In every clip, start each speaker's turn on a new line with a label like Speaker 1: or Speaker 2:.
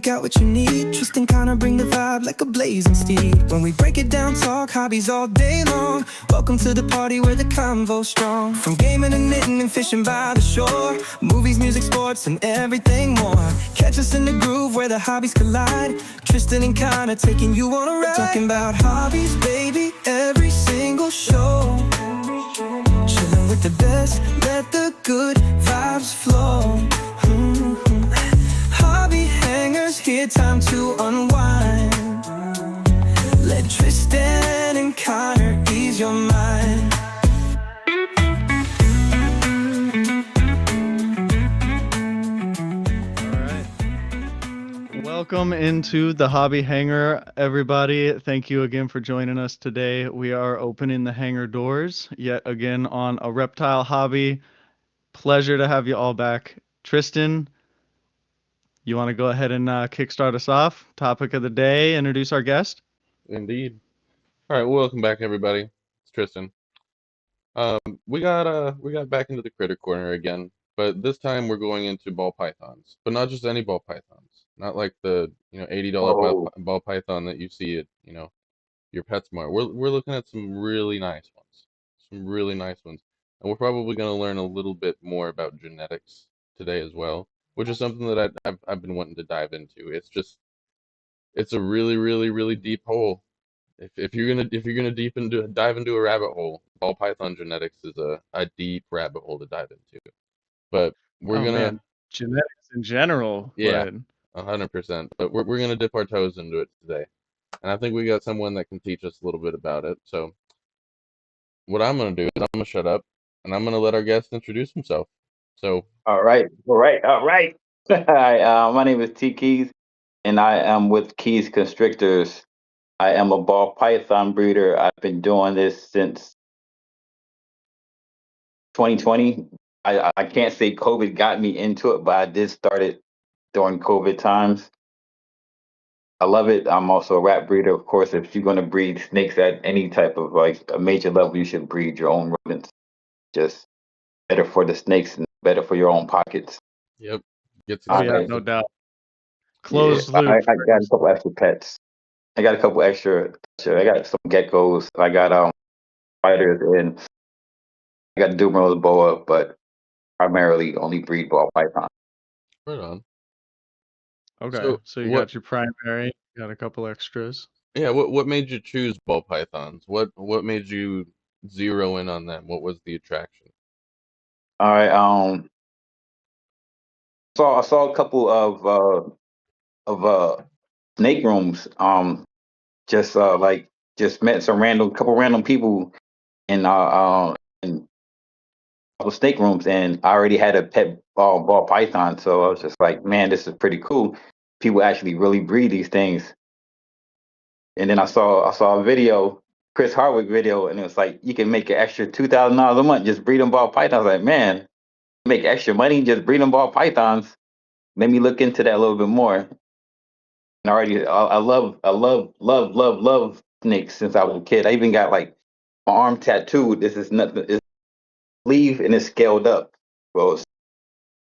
Speaker 1: out what you need. Tristan and Connor bring the vibe like a blazing steed. When we break it down, talk hobbies all day long. Welcome to the party where the convo's strong. From gaming and knitting and fishing by the shore, movies, music, sports, and everything more. Catch us in the groove where the hobbies collide. Tristan and Connor taking you on a ride. Talking about hobbies, baby, every single show. Chilling with the best, let the good vibes flow. Hobby Hangers, here time to unwind. Let Tristan and Connor ease your mind.
Speaker 2: Welcome into the Hobby Hangar, everybody. Thank you again for joining us today. We are opening the hangar doors yet again on a reptile hobby. Pleasure to have you all back. Tristan, you want to go ahead and kickstart us off? Topic of the day, introduce our guest.
Speaker 3: Indeed. All right, welcome back, everybody. It's Tristan. We got back into the critter corner again, but this time we're going into ball pythons, but not just any ball pythons, not like the $80 ball python that you see at your PetSmart. We're looking at some really nice ones, and we're probably going to learn a little bit more about genetics today as well, which is something that I've been wanting to dive into. It's a really deep hole. If you're gonna dive into a rabbit hole, ball python genetics is a deep rabbit hole to dive into. But we're gonna
Speaker 2: genetics in general.
Speaker 3: Yeah, 100%. But we're gonna dip our toes into it today, and I think we got someone that can teach us a little bit about it. So what I'm gonna do is I'm gonna shut up and I'm gonna let our guest introduce himself. So
Speaker 4: All right. Hi, my name is T Keys, and I am with Keys Constrictors. I am a ball python breeder. I've been doing this since 2020. I can't say COVID got me into it, but I did start it during COVID times. I love it. I'm also a rat breeder. Of course, if you're going to breed snakes at any type of like a major level, you should breed your own rodents. Just better for the snakes and better for your own pockets.
Speaker 3: yep,
Speaker 2: No doubt. Closed
Speaker 4: Yeah,
Speaker 2: loop.
Speaker 4: I got a couple extra pets. I got a couple extra. I got some geckos. I got spiders, and I got Dumeril's boa, but primarily only breed ball python.
Speaker 3: right on.
Speaker 2: Okay, so you got your primary, got a couple extras.
Speaker 3: Yeah, what made you choose ball pythons? What made you zero in on them? What was the attraction?
Speaker 4: All right. So I saw a couple of snake rooms. Just met some couple random people in couple snake rooms, and I already had a pet ball python. So I was just like, man, this is pretty cool. People actually really breed these things. And then I saw a video, Chris Hardwick video, and it was like you can make an extra $2,000 a month just breeding ball pythons. I was like, man, make extra money just breeding ball pythons. Let me look into that a little bit more. And I love snakes since I was a kid. I even got like my arm tattooed. This is nothing. It's sleeve and it's scaled up. Well, it's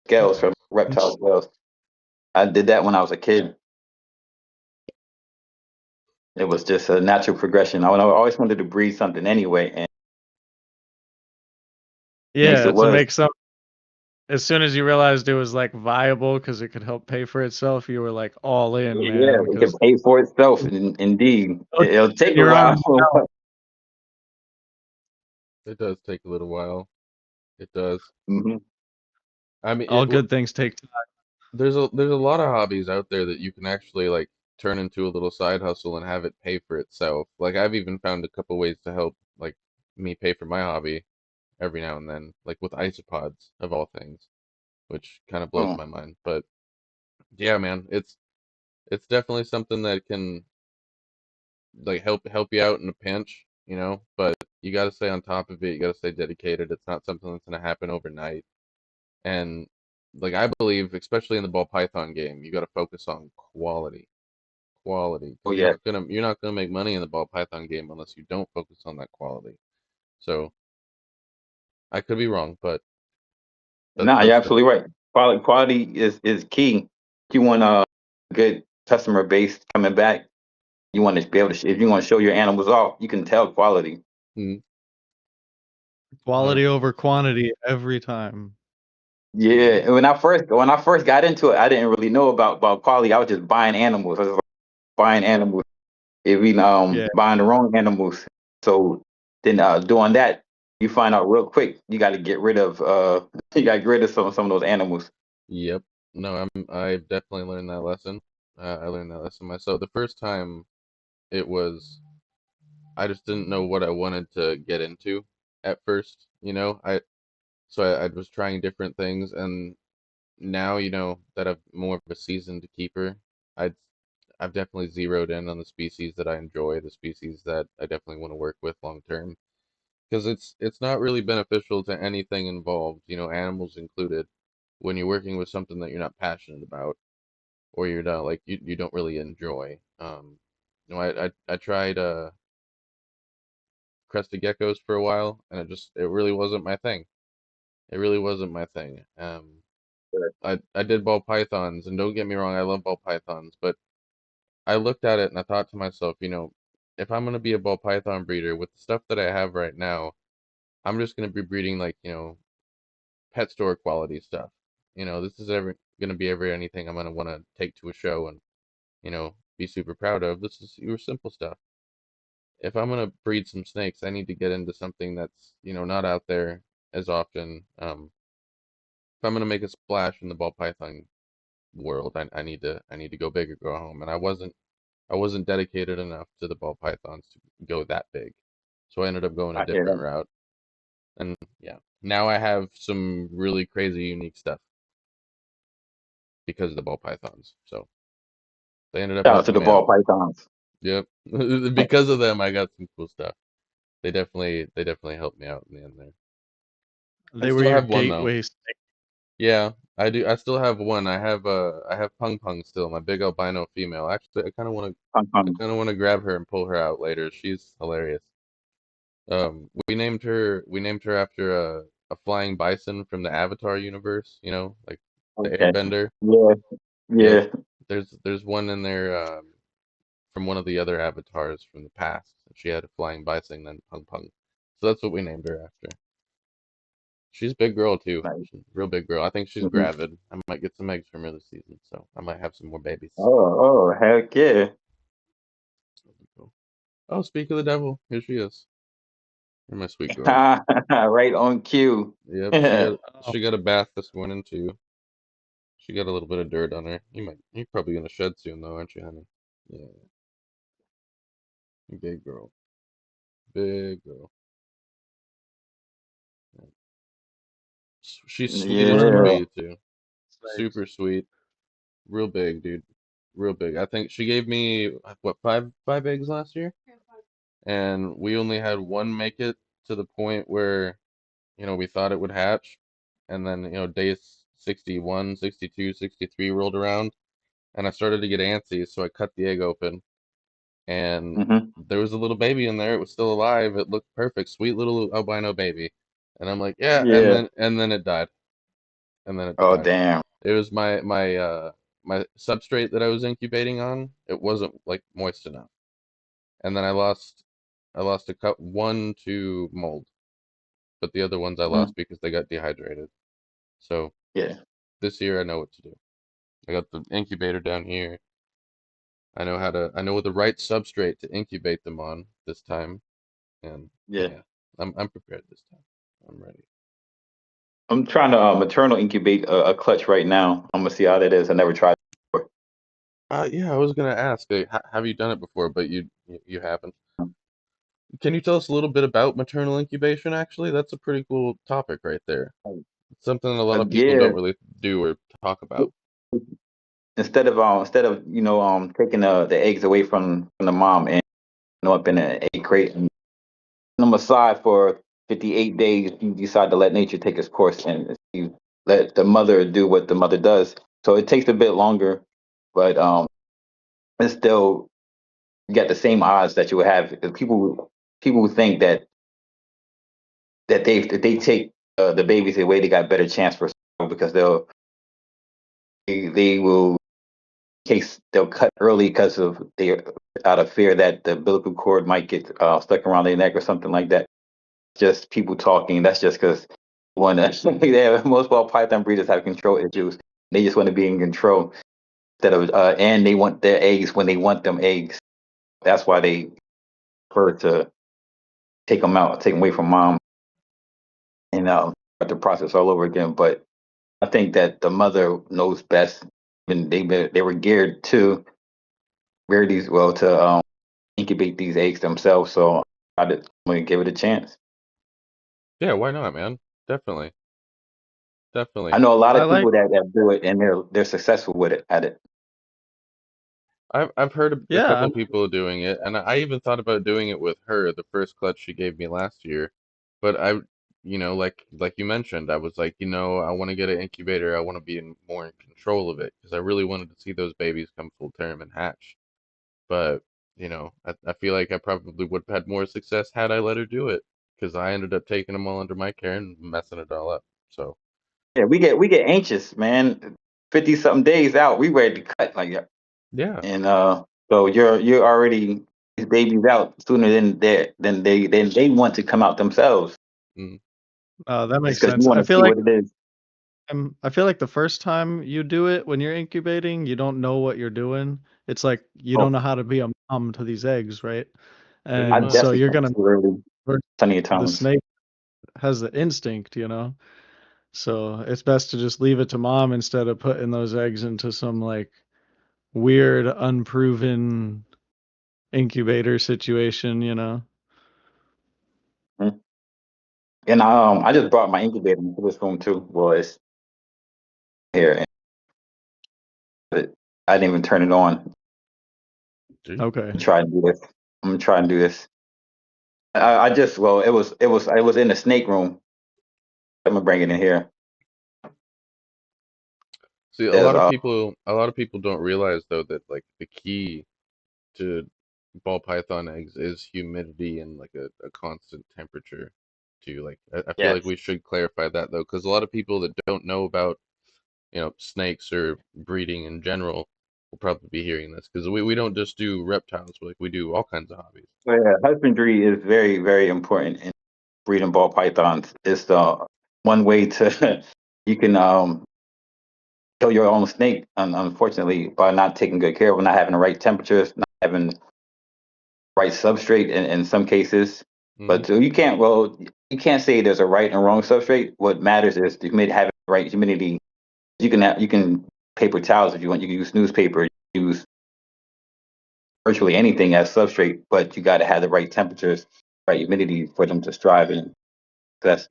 Speaker 4: scales from reptile scales. I did that when I was a kid. It was just a natural progression. I always wanted to breed something anyway, and
Speaker 2: to make some. As soon as you realized it was like viable because it could help pay for itself, you were like all in, man.
Speaker 4: Yeah, it can pay for itself. Indeed, it'll take a while.
Speaker 3: It does take a little while. It does.
Speaker 4: Mm-hmm.
Speaker 3: I mean,
Speaker 2: all good things take time.
Speaker 3: There's a lot of hobbies out there that you can actually like turn into a little side hustle and have it pay for itself. Like I've even found a couple ways to help like me pay for my hobby every now and then, like with isopods of all things, which kind of blows my mind. But yeah, man, it's definitely something that can like help you out in a pinch, but you got to stay on top of it. You got to stay dedicated. It's not something that's going to happen overnight. And like I believe, especially in the ball python game, you got to focus on quality. Quality.
Speaker 4: Oh yeah.
Speaker 3: You're not gonna make money in the ball python game unless you don't focus on that quality. So I could be wrong, but
Speaker 4: no, you're absolutely right. Quality is key. You want a good customer base coming back. You want to be able to, if you want to show your animals off, you can tell quality.
Speaker 3: Mm.
Speaker 2: Quality over quantity every time.
Speaker 4: Yeah, and when I first got into it, I didn't really know about quality. I was just buying animals. I was like, buying animals, even
Speaker 2: Yeah.
Speaker 4: buying the wrong animals. So then doing that, you find out real quick you got to get rid of you got to get rid of some of those animals.
Speaker 3: Yep. No, I've definitely learned that lesson. I learned that lesson myself. The first time it was, I just didn't know what I wanted to get into at first, you know. I was trying different things, and now, you know, that I've more of a seasoned keeper, I'd I've definitely zeroed in on the species that I enjoy, the species that I definitely want to work with long term. Because it's not really beneficial to anything involved, you know, animals included, when you're working with something that you're not passionate about or you're not like you don't really enjoy. I tried crested geckos for a while, and it really wasn't my thing. It really wasn't my thing. I did ball pythons, and don't get me wrong, I love ball pythons, but I looked at it and I thought to myself, you know, if I'm gonna be a ball python breeder with the stuff that I have right now, I'm just gonna be breeding like, you know, pet store quality stuff. You know, this is ever gonna be ever anything I'm gonna want to take to a show and, you know, be super proud of. This is your simple stuff. If I'm gonna breed some snakes, I need to get into something that's, you know, not out there as often. If I'm gonna make a splash in the ball python world, I need to go big or go home. And I wasn't dedicated enough to the ball pythons to go that big. So I ended up going a
Speaker 4: I hear
Speaker 3: different
Speaker 4: them.
Speaker 3: route. And yeah, now I have some really crazy unique stuff because of the ball pythons. So they ended up
Speaker 4: Shout out to
Speaker 3: helping
Speaker 4: the
Speaker 3: me out.
Speaker 4: ball pythons.
Speaker 3: Yep. Because of them I got some cool stuff. They definitely helped me out in the end there. I
Speaker 2: They were
Speaker 3: still
Speaker 2: your
Speaker 3: have one though.
Speaker 2: gateway snake.
Speaker 3: Yeah, I do. I still have one. I have Pung Pung still, my big albino female. Actually,
Speaker 4: Pom
Speaker 3: I
Speaker 4: pom.
Speaker 3: kind of want to grab her and pull her out later. She's hilarious. We named her after a flying bison from the Avatar universe, you know, like the
Speaker 4: Okay.
Speaker 3: Airbender.
Speaker 4: Yeah,
Speaker 3: Yep.
Speaker 4: yeah.
Speaker 3: There's one in there from one of the other avatars from the past. She had a flying bison and Pung Pung. So that's what we named her after. She's a big girl too.
Speaker 4: Nice.
Speaker 3: She's a real big girl. I think she's
Speaker 4: Mhm.
Speaker 3: gravid. I might get some eggs from her this season, so I might have some more babies.
Speaker 4: Oh, heck yeah.
Speaker 3: Cool. Oh, speak of the devil, here she is. You're my sweet girl.
Speaker 4: Right on cue.
Speaker 3: Yep,
Speaker 2: Oh,
Speaker 3: she got a bath this morning too. She got a little bit of dirt on her. You're probably gonna shed soon though, aren't you, honey? Yeah, big girl, big girl. Yeah. She's sweet as can
Speaker 4: Yeah.
Speaker 3: be too.
Speaker 2: snakes.
Speaker 3: Super sweet, real big, dude, real big. I think she gave me what five eggs last year, and we only had one make it to the point where, you know, we thought it would hatch, and then, you know, days 61, 62, 63 rolled around, and I started to get antsy, so I cut the egg open, and
Speaker 4: Hmm.
Speaker 3: there was a little baby in there. It was still alive. It looked perfect, sweet little albino baby. And I'm like, yeah,
Speaker 4: Yeah.
Speaker 3: and then it died. And then it
Speaker 4: Oh,
Speaker 3: died.
Speaker 4: damn.
Speaker 3: It was my substrate that I was incubating on. It wasn't like moist enough. And then I lost a cup one to mold, but the other ones I
Speaker 4: Mhm.
Speaker 3: lost because they got dehydrated. So
Speaker 4: Yeah.
Speaker 3: this year I know what to do. I got the incubator down here. I know the right substrate to incubate them on this time. And
Speaker 4: Yeah.
Speaker 3: yeah, I'm prepared this time. I'm ready.
Speaker 4: I'm trying to maternal incubate a clutch right now. I'm gonna see how that is. I never tried it before.
Speaker 3: Yeah, I was gonna ask, have you done it before? But you haven't. Can you tell us a little bit about maternal incubation? Actually, that's a pretty cool topic right there. It's something a lot of people
Speaker 4: Yeah.
Speaker 3: don't really do or talk about.
Speaker 4: Instead of taking the eggs away from the mom and up in an egg crate and them aside for 58 days, you decide to let nature take its course and you let the mother do what the mother does. So it takes a bit longer, but it's still you got the same odds that you would have. People think that if they take the babies away, they got better chance for survival because they will case they'll cut early because of they out of fear that the umbilical cord might get stuck around their neck or something like that. Just people talking. That's just because one most ball python breeders have control issues. They just want to be in control instead of and they want their eggs when they want them eggs. That's why they prefer to take them out, take them away from mom, and start the process all over again. But I think that the mother knows best, and they were geared to rear these well to incubate these eggs themselves. So I'm gonna give it a chance.
Speaker 3: Yeah, why not, man? Definitely,
Speaker 4: I
Speaker 3: definitely.
Speaker 4: know a lot
Speaker 2: I
Speaker 4: of
Speaker 2: like,
Speaker 4: people that do it, and they're successful with it at it.
Speaker 3: I've heard a
Speaker 2: yeah,
Speaker 3: couple people doing it, and I even thought about doing it with her, the first clutch she gave me last year. But like you mentioned, I was like, I want to get an incubator. I want to be more in control of it because I really wanted to see those babies come full term and hatch. But I feel like I probably would have had more success had I let her do it because I ended up taking them all under my care and messing it all up. So
Speaker 4: Yeah, we get anxious, man. 50 something days out, we ready to cut like,
Speaker 3: yeah,
Speaker 4: and so you're already these babies out sooner than they want to come out themselves.
Speaker 3: mm,
Speaker 2: that
Speaker 4: Just
Speaker 2: makes
Speaker 4: because you
Speaker 2: sense.
Speaker 4: want to see what it is.
Speaker 2: I feel like the first time you do it when you're incubating, you don't know what you're doing. It's like you
Speaker 4: Oh,
Speaker 2: don't know how to be a mom to these eggs, right?
Speaker 3: pretty
Speaker 4: I
Speaker 2: And
Speaker 3: much.
Speaker 2: so
Speaker 4: definitely
Speaker 2: you're
Speaker 4: come
Speaker 2: gonna
Speaker 4: too early,
Speaker 2: versus
Speaker 4: plenty of
Speaker 2: the
Speaker 4: times.
Speaker 2: snake has the instinct, you know. So it's best to just leave it to mom instead of putting those eggs into some like weird, unproven incubator situation, you know.
Speaker 4: Mhm. And I just brought my incubator into this room too. Well, it's here, and I didn't even turn it on.
Speaker 3: Gee.
Speaker 2: Okay.
Speaker 4: Try and do this. I'm gonna try and do this. I just well, it was in the snake room. I'm gonna bring it in here.
Speaker 3: See, a
Speaker 4: There's
Speaker 3: lot of people don't realize though that like the key to ball python eggs is humidity and like a constant temperature too. Like I feel like
Speaker 4: yes.
Speaker 3: we should clarify that though, because a lot of people that don't know about, snakes or breeding in general will probably be hearing this because we don't just do reptiles, like we do all kinds of hobbies.
Speaker 4: So yeah, husbandry is very, very important in breeding ball pythons. It's the one way to you can kill your own snake, unfortunately, by not taking good care of it, not having the right temperatures, not having the right substrate in some cases.
Speaker 3: Hmm.
Speaker 4: But you can't say there's a right and wrong substrate. What matters is the humidity, having the right humidity. You can paper towels if you want. You can use newspaper. Use virtually anything as substrate, but you got to have the right temperatures, right humidity for them to strive in. That's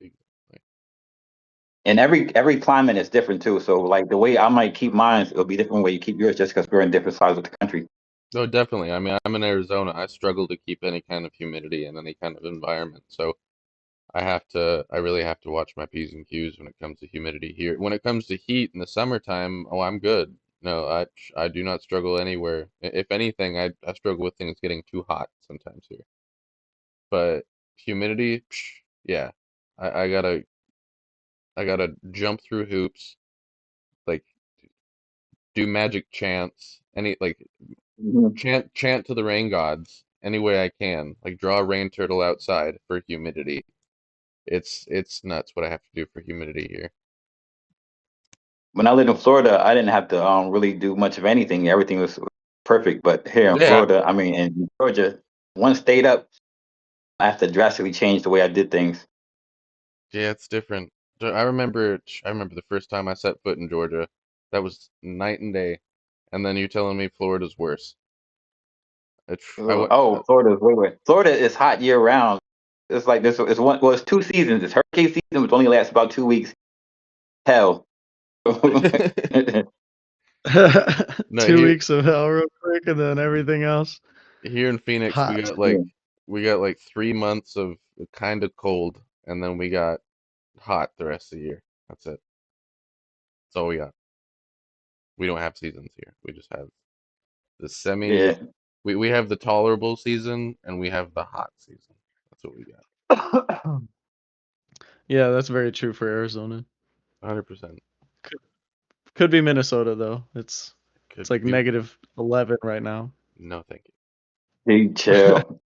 Speaker 4: and every climate is different too. So like the way I might keep mine, it'll be different way you keep yours, just because we're in different sides of the country.
Speaker 3: No, definitely. I mean, I'm in Arizona. I struggle to keep any kind of humidity in any kind of environment. So I really have to watch my P's and Q's when it comes to humidity here. When it comes to heat in the summertime, oh, I'm good. No, I do not struggle anywhere. If anything, I struggle with things getting too hot sometimes here. But humidity, yeah, I gotta jump through hoops, like do magic chants, any like
Speaker 4: Mhm.
Speaker 3: chant to the rain gods any way I can, like draw a rain turtle outside for humidity. It's nuts what I have to do for humidity here.
Speaker 4: When I lived in Florida, I didn't have to really do much of anything. Everything was perfect. But here in
Speaker 3: Yeah,
Speaker 4: Florida, I mean, in Georgia, one state up, I have to drastically change the way I did things.
Speaker 3: yeah, it's different. I remember the first time I set foot in Georgia. That was night and day. And then you're telling me Florida's worse. I went,
Speaker 4: Oh, Florida is way worse. Florida is hot year round. It's like this. It's one. Well, it's 2 seasons. It's hurricane season, which only lasts about 2 weeks. Hell.
Speaker 3: no,
Speaker 2: 2 weeks of hell real quick and then everything else
Speaker 3: here in Phoenix we
Speaker 2: hot.
Speaker 3: got like we got like 3 months of kind of cold, and then we got hot the rest of the year. That's it. That's all we got. We don't have seasons here. We just have the semi.
Speaker 4: Yeah.
Speaker 3: We have the tolerable season and we have the hot season. That's what we got.
Speaker 2: Yeah, that's very true for Arizona.
Speaker 3: 100%.
Speaker 2: Could, could be Minnesota though. It's It's
Speaker 3: Could
Speaker 2: like
Speaker 3: be.
Speaker 2: negative 11 right now.
Speaker 3: No, thank you.
Speaker 4: Hey, chill.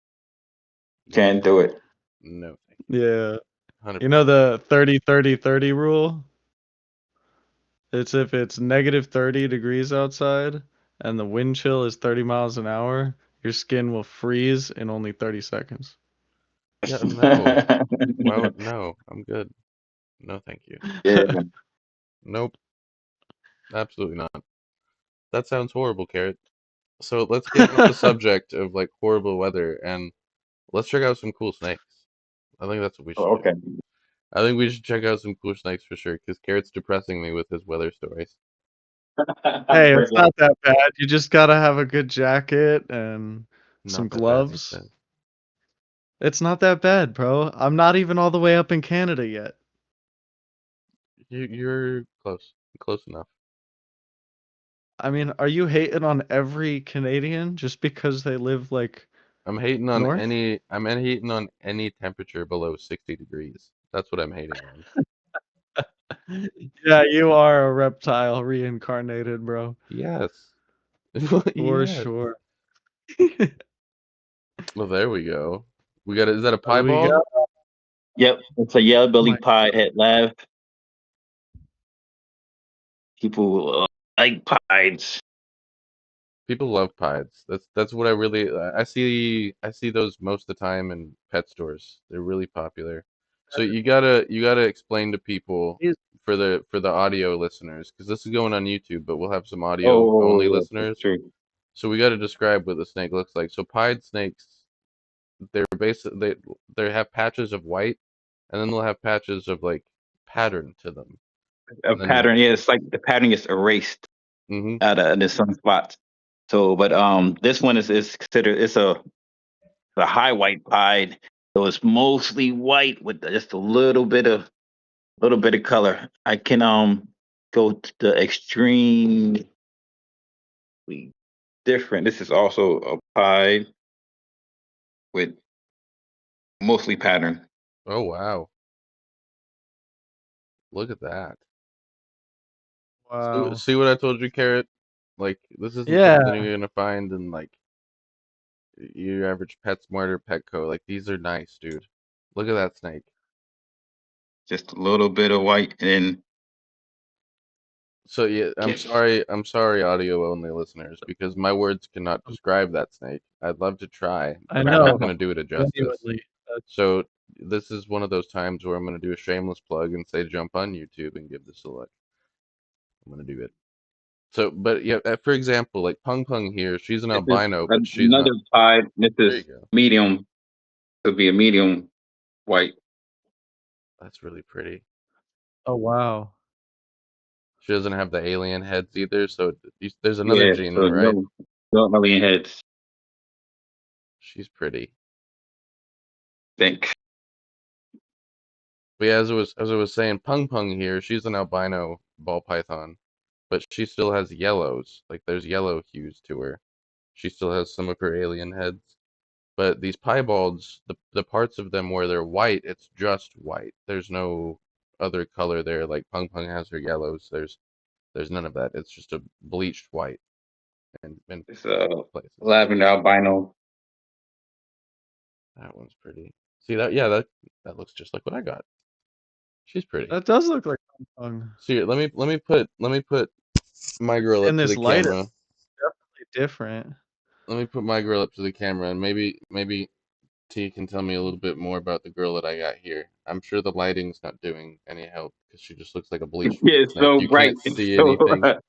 Speaker 4: Can't do it.
Speaker 3: No, thank
Speaker 2: Yeah.
Speaker 3: you. 100%.
Speaker 2: You know the 30-30-30 rule? It's if it's negative 30 degrees outside and the wind chill is 30 miles an hour, your skin will freeze in only 30 seconds.
Speaker 3: Yeah, no. Why would, no, I'm good. No, thank you.
Speaker 4: Yeah.
Speaker 3: Nope, absolutely not. That sounds horrible, Carrot. So let's get off the subject of like horrible weather and let's check out some cool snakes. I think that's what we should
Speaker 4: Oh,
Speaker 3: do.
Speaker 4: okay.
Speaker 3: I think we should check out some cool snakes for sure, because Carrot's depressing me with his weather stories.
Speaker 2: Hey, it's
Speaker 4: Forget
Speaker 2: not that bad. You just gotta have a good jacket and some
Speaker 3: Not that bad, he
Speaker 2: gloves.
Speaker 3: said.
Speaker 2: It's not that bad, bro. I'm not even all the way up in Canada yet.
Speaker 3: You're close. Close enough.
Speaker 2: I mean, are you hating on every Canadian just because they live like
Speaker 3: I'm hating on
Speaker 2: north?
Speaker 3: any temperature below 60 degrees. That's what I'm hating on.
Speaker 2: Yeah, you are a reptile reincarnated, bro.
Speaker 3: Yes.
Speaker 2: For
Speaker 3: Yes.
Speaker 2: sure.
Speaker 3: Well, there we go. We got is that a
Speaker 2: What do
Speaker 3: pie
Speaker 2: we got?
Speaker 3: ball?
Speaker 4: Yep, it's a yellow
Speaker 2: Oh
Speaker 4: belly
Speaker 2: my,
Speaker 4: pie head left. People like pies.
Speaker 3: People love pies. That's what I really I see those most of the time in pet stores. They're really popular. So you gotta explain to people
Speaker 2: he's-
Speaker 3: for the audio listeners, because this is going on YouTube, but we'll have some audio only
Speaker 4: Oh, that's
Speaker 3: listeners.
Speaker 4: true.
Speaker 3: So we got to describe what the snake looks like. So pied snakes, they're they have patches of white, and then they'll have patches of like pattern to them,
Speaker 4: A
Speaker 3: and then
Speaker 4: pattern, yeah, it's like the pattern is erased
Speaker 3: hmm
Speaker 4: out of the some spots. So, but this one is considered it's a high white pied, so it's mostly white with just a little bit of color. I can go to the extremely different. This is also a pie with mostly pattern.
Speaker 3: oh wow, look at that. So,
Speaker 2: wow.
Speaker 3: see what I told you, Carrot? Like this isn't
Speaker 2: Yeah,
Speaker 3: something you're gonna find in like your average PetSmart or Petco. Like these are nice, dude. Look at that snake.
Speaker 4: Just a little bit of white and
Speaker 3: So yeah, I'm
Speaker 4: get
Speaker 3: sorry. I'm sorry, audio only listeners, because my words cannot describe that snake. I'd love to try,
Speaker 2: I
Speaker 3: but I'm not
Speaker 2: know.
Speaker 3: gonna do it a justice.
Speaker 2: Genuinely.
Speaker 3: So this is one of those times where I'm gonna do a shameless plug and say jump on YouTube and give this a look. I'm gonna do it. So, but yeah, for example, like Pung Pung here, she's an
Speaker 4: this is
Speaker 3: albino, but she's
Speaker 4: another
Speaker 3: not.
Speaker 4: pie. This
Speaker 3: There you
Speaker 4: is
Speaker 3: go.
Speaker 4: medium. Could be a medium white.
Speaker 3: That's really pretty.
Speaker 2: Oh wow.
Speaker 3: She doesn't have the alien heads either, so there's another
Speaker 4: Yeah,
Speaker 3: gene
Speaker 4: so
Speaker 3: there, right?
Speaker 4: no alien heads.
Speaker 3: She's pretty.
Speaker 4: Think.
Speaker 3: But yeah, as I was saying, Pung Pung here, she's an albino ball python, but she still has yellows. Like there's yellow hues to her. She still has some of her alien heads. But these piebalds, the parts of them where they're white, it's just white. There's no other color there. Like Pung Pung has her yellows. There's none of that. It's just a bleached white in
Speaker 4: It's
Speaker 3: places.
Speaker 4: lavender albino.
Speaker 3: That one's pretty. See that? Yeah, that looks just like what I got. She's pretty.
Speaker 2: That does look like Hong Kong.
Speaker 3: See, let me put my girl
Speaker 2: In
Speaker 3: up to
Speaker 2: this
Speaker 3: the
Speaker 2: light, it's
Speaker 3: camera.
Speaker 2: definitely different.
Speaker 3: Let me put my girl up to the camera, and maybe T can tell me a little bit more about the girl that I got here. I'm sure the lighting's not doing any help because she just looks like a bleached
Speaker 4: Yeah,
Speaker 3: white
Speaker 4: it's
Speaker 3: snake.
Speaker 4: so
Speaker 3: You
Speaker 4: bright.
Speaker 3: can't
Speaker 4: It's
Speaker 3: see
Speaker 4: so
Speaker 3: anything.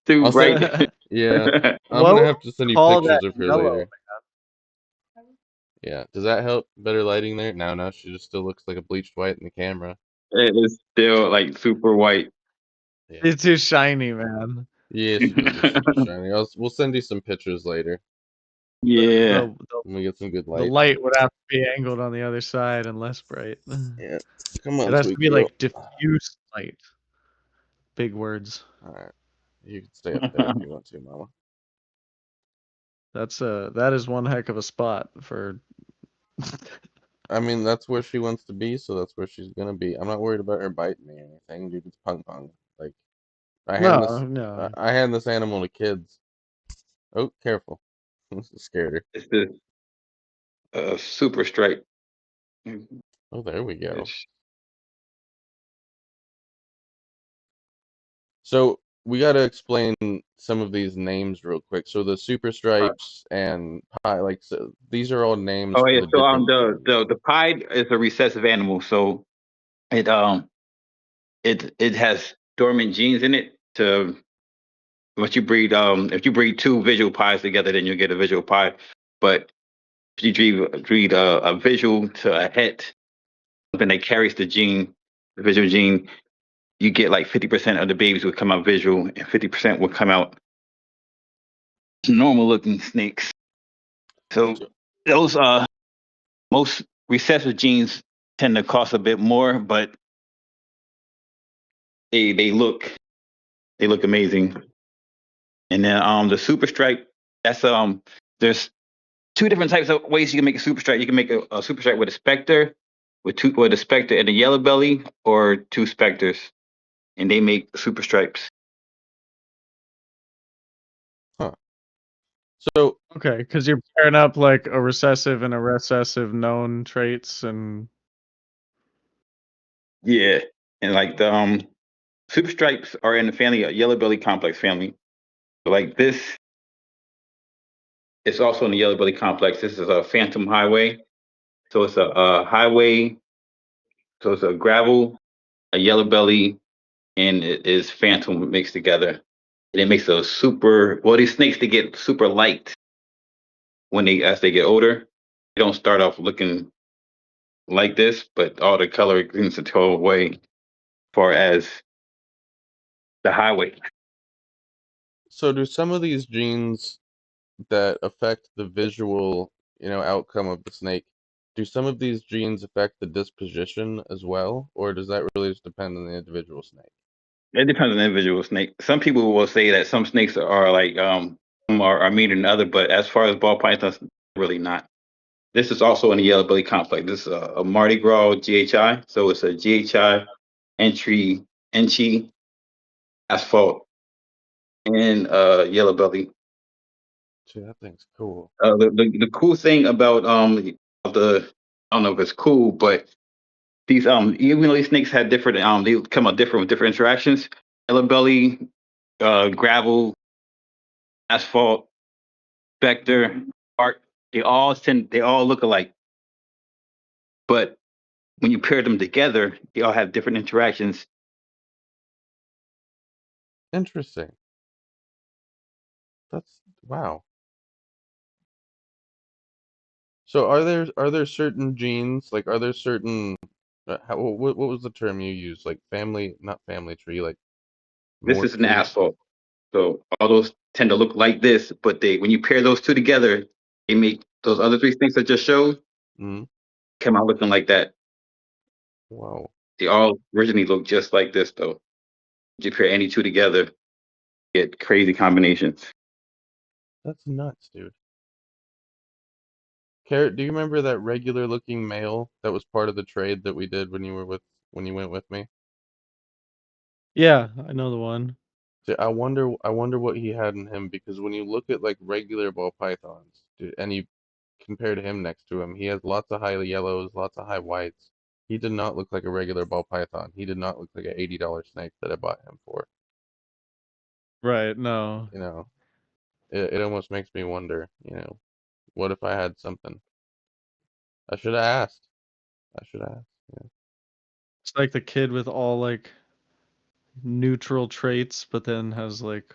Speaker 4: too
Speaker 3: I'll send.
Speaker 4: bright.
Speaker 3: Yeah, I'm
Speaker 2: What
Speaker 3: gonna
Speaker 2: would
Speaker 3: have to
Speaker 2: you
Speaker 3: send you
Speaker 2: call that
Speaker 3: pictures of her
Speaker 2: yellow?
Speaker 3: later. Yeah, does that help? Better lighting there? No, no, she just still looks like a bleached white in the camera.
Speaker 4: It is still like super white.
Speaker 3: Yeah,
Speaker 2: It's too shiny, man.
Speaker 3: yeah, she is just super shiny. We'll send you some pictures later
Speaker 4: Yeah.
Speaker 2: The, the
Speaker 3: when we get some good
Speaker 2: the
Speaker 3: light.
Speaker 2: light would have to be angled on the other side and less bright.
Speaker 3: Yeah, come
Speaker 2: It
Speaker 3: on,
Speaker 2: has to
Speaker 3: sweet
Speaker 2: be
Speaker 3: girl.
Speaker 2: like diffuse light. Big words.
Speaker 3: All right, you can stay up there if you want to, Mama.
Speaker 2: That is one heck of a spot for.
Speaker 3: I mean, that's where she wants to be, so that's where she's gonna be. I'm not worried about her biting me or anything, dude. It's Pung Pung. Like, I hand this
Speaker 2: No.
Speaker 3: I hand this animal to kids. Oh, careful. This scared her.
Speaker 4: It's the super stripe.
Speaker 3: Oh, there we go.
Speaker 4: It's-
Speaker 3: So we got to explain some of these names real quick. So the super stripes and pie, like so these are all names
Speaker 4: Oh
Speaker 3: for
Speaker 4: yeah,
Speaker 3: the
Speaker 4: so
Speaker 3: different genes.
Speaker 4: the pied is a recessive animal, so it it has dormant genes in it to what you breed. If you breed two visual pies together, then you get a visual pie. But if you breed a visual to a het, something that carries the visual gene, you get like 50% of the babies will come out visual, and 50% will come out normal looking snakes. So
Speaker 3: So,
Speaker 4: those most recessive genes tend to cost a bit more, but they they look amazing. And then the super stripe, that's there's two different types of ways you can make a super stripe. You can make a super stripe with a specter, with a specter and a yellow belly, or two specters, and they make super stripes.
Speaker 3: huh. So
Speaker 2: Okay, because you're pairing up like a recessive and a recessive known traits, and
Speaker 4: Yeah, and like the super stripes are in the family yellow belly complex family. Like this, it's also in the yellow belly complex. This is a phantom highway, so it's a highway. So it's a gravel, a yellow belly, and it is phantom mixed together. And it makes a super. Well, these snakes they get super light when they as they get older. They don't start off looking like this, but all the color begins to go away as far as the highway.
Speaker 3: so do some of these genes that affect the visual, outcome of the snake, do some of these genes affect the disposition as well, or does that really just depend on the individual snake?
Speaker 4: It depends on the individual snake. Some people will say that some snakes are like some are meaner than other, but as far as ball pythons, really not. This is also in the yellow belly complex. This is a Mardi Gras GHI, so it's a GHI entry, entry, asphalt, and yellow belly.
Speaker 3: Gee, that thing's cool.
Speaker 4: The cool thing about the I don't know if it's cool, but these even though these snakes had different they come out different with different interactions. Yellow belly, gravel, asphalt, specter, art, they all look alike. But when you pair them together, they all have different interactions.
Speaker 3: Interesting. That's wow. So are there certain genes, like are there certain what was the term you used? Like family, not family tree, like
Speaker 4: This
Speaker 3: morph
Speaker 4: is an
Speaker 3: tree?
Speaker 4: asphalt. So all those tend to look like this, but they when you pair those two together, they make those other three things I just showed
Speaker 3: Mm.
Speaker 4: come out looking like that.
Speaker 3: Wow.
Speaker 4: They all originally look just like this though. If you pair any two together, you get crazy combinations.
Speaker 3: That's nuts, dude. Carrot, do you remember that regular looking male that was part of the trade that we did when you went with me?
Speaker 2: yeah, I know the one.
Speaker 3: See, I wonder what he had in him because when you look at like regular ball pythons, dude, and you compare to him next to him, he has lots of high yellows, lots of high whites. He did not look like a regular ball python. He did not look like an $80 snake that I bought him for.
Speaker 2: Right, no.
Speaker 3: You know, it almost makes me wonder, what if I had something? I should have asked. I should ask. Yeah.
Speaker 2: It's like the kid with all like neutral traits, but then has like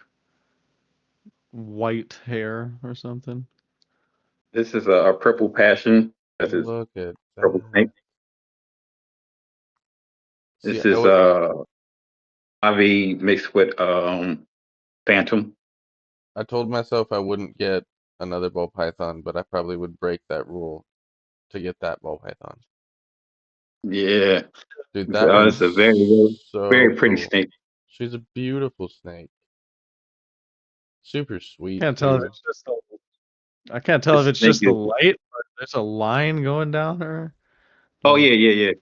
Speaker 2: white hair or something.
Speaker 4: This is a purple passion. This is
Speaker 3: Look at
Speaker 4: purple snake.
Speaker 3: that. See,
Speaker 4: This is Ivy mixed with phantom.
Speaker 3: I told myself I wouldn't get another ball python, but I probably would break that rule to get that ball python.
Speaker 4: Yeah,
Speaker 3: Dude, that
Speaker 4: it's a
Speaker 3: one's so
Speaker 4: very pretty
Speaker 3: cool.
Speaker 4: snake.
Speaker 3: She's a beautiful snake. Super sweet
Speaker 2: Can't tell if
Speaker 3: too.
Speaker 2: it's just the I can't tell if
Speaker 4: This
Speaker 2: it's
Speaker 4: snake
Speaker 2: just the
Speaker 4: is.
Speaker 2: light, but there's a line going down her.
Speaker 4: Oh
Speaker 2: Like,
Speaker 4: yeah, yeah, yeah.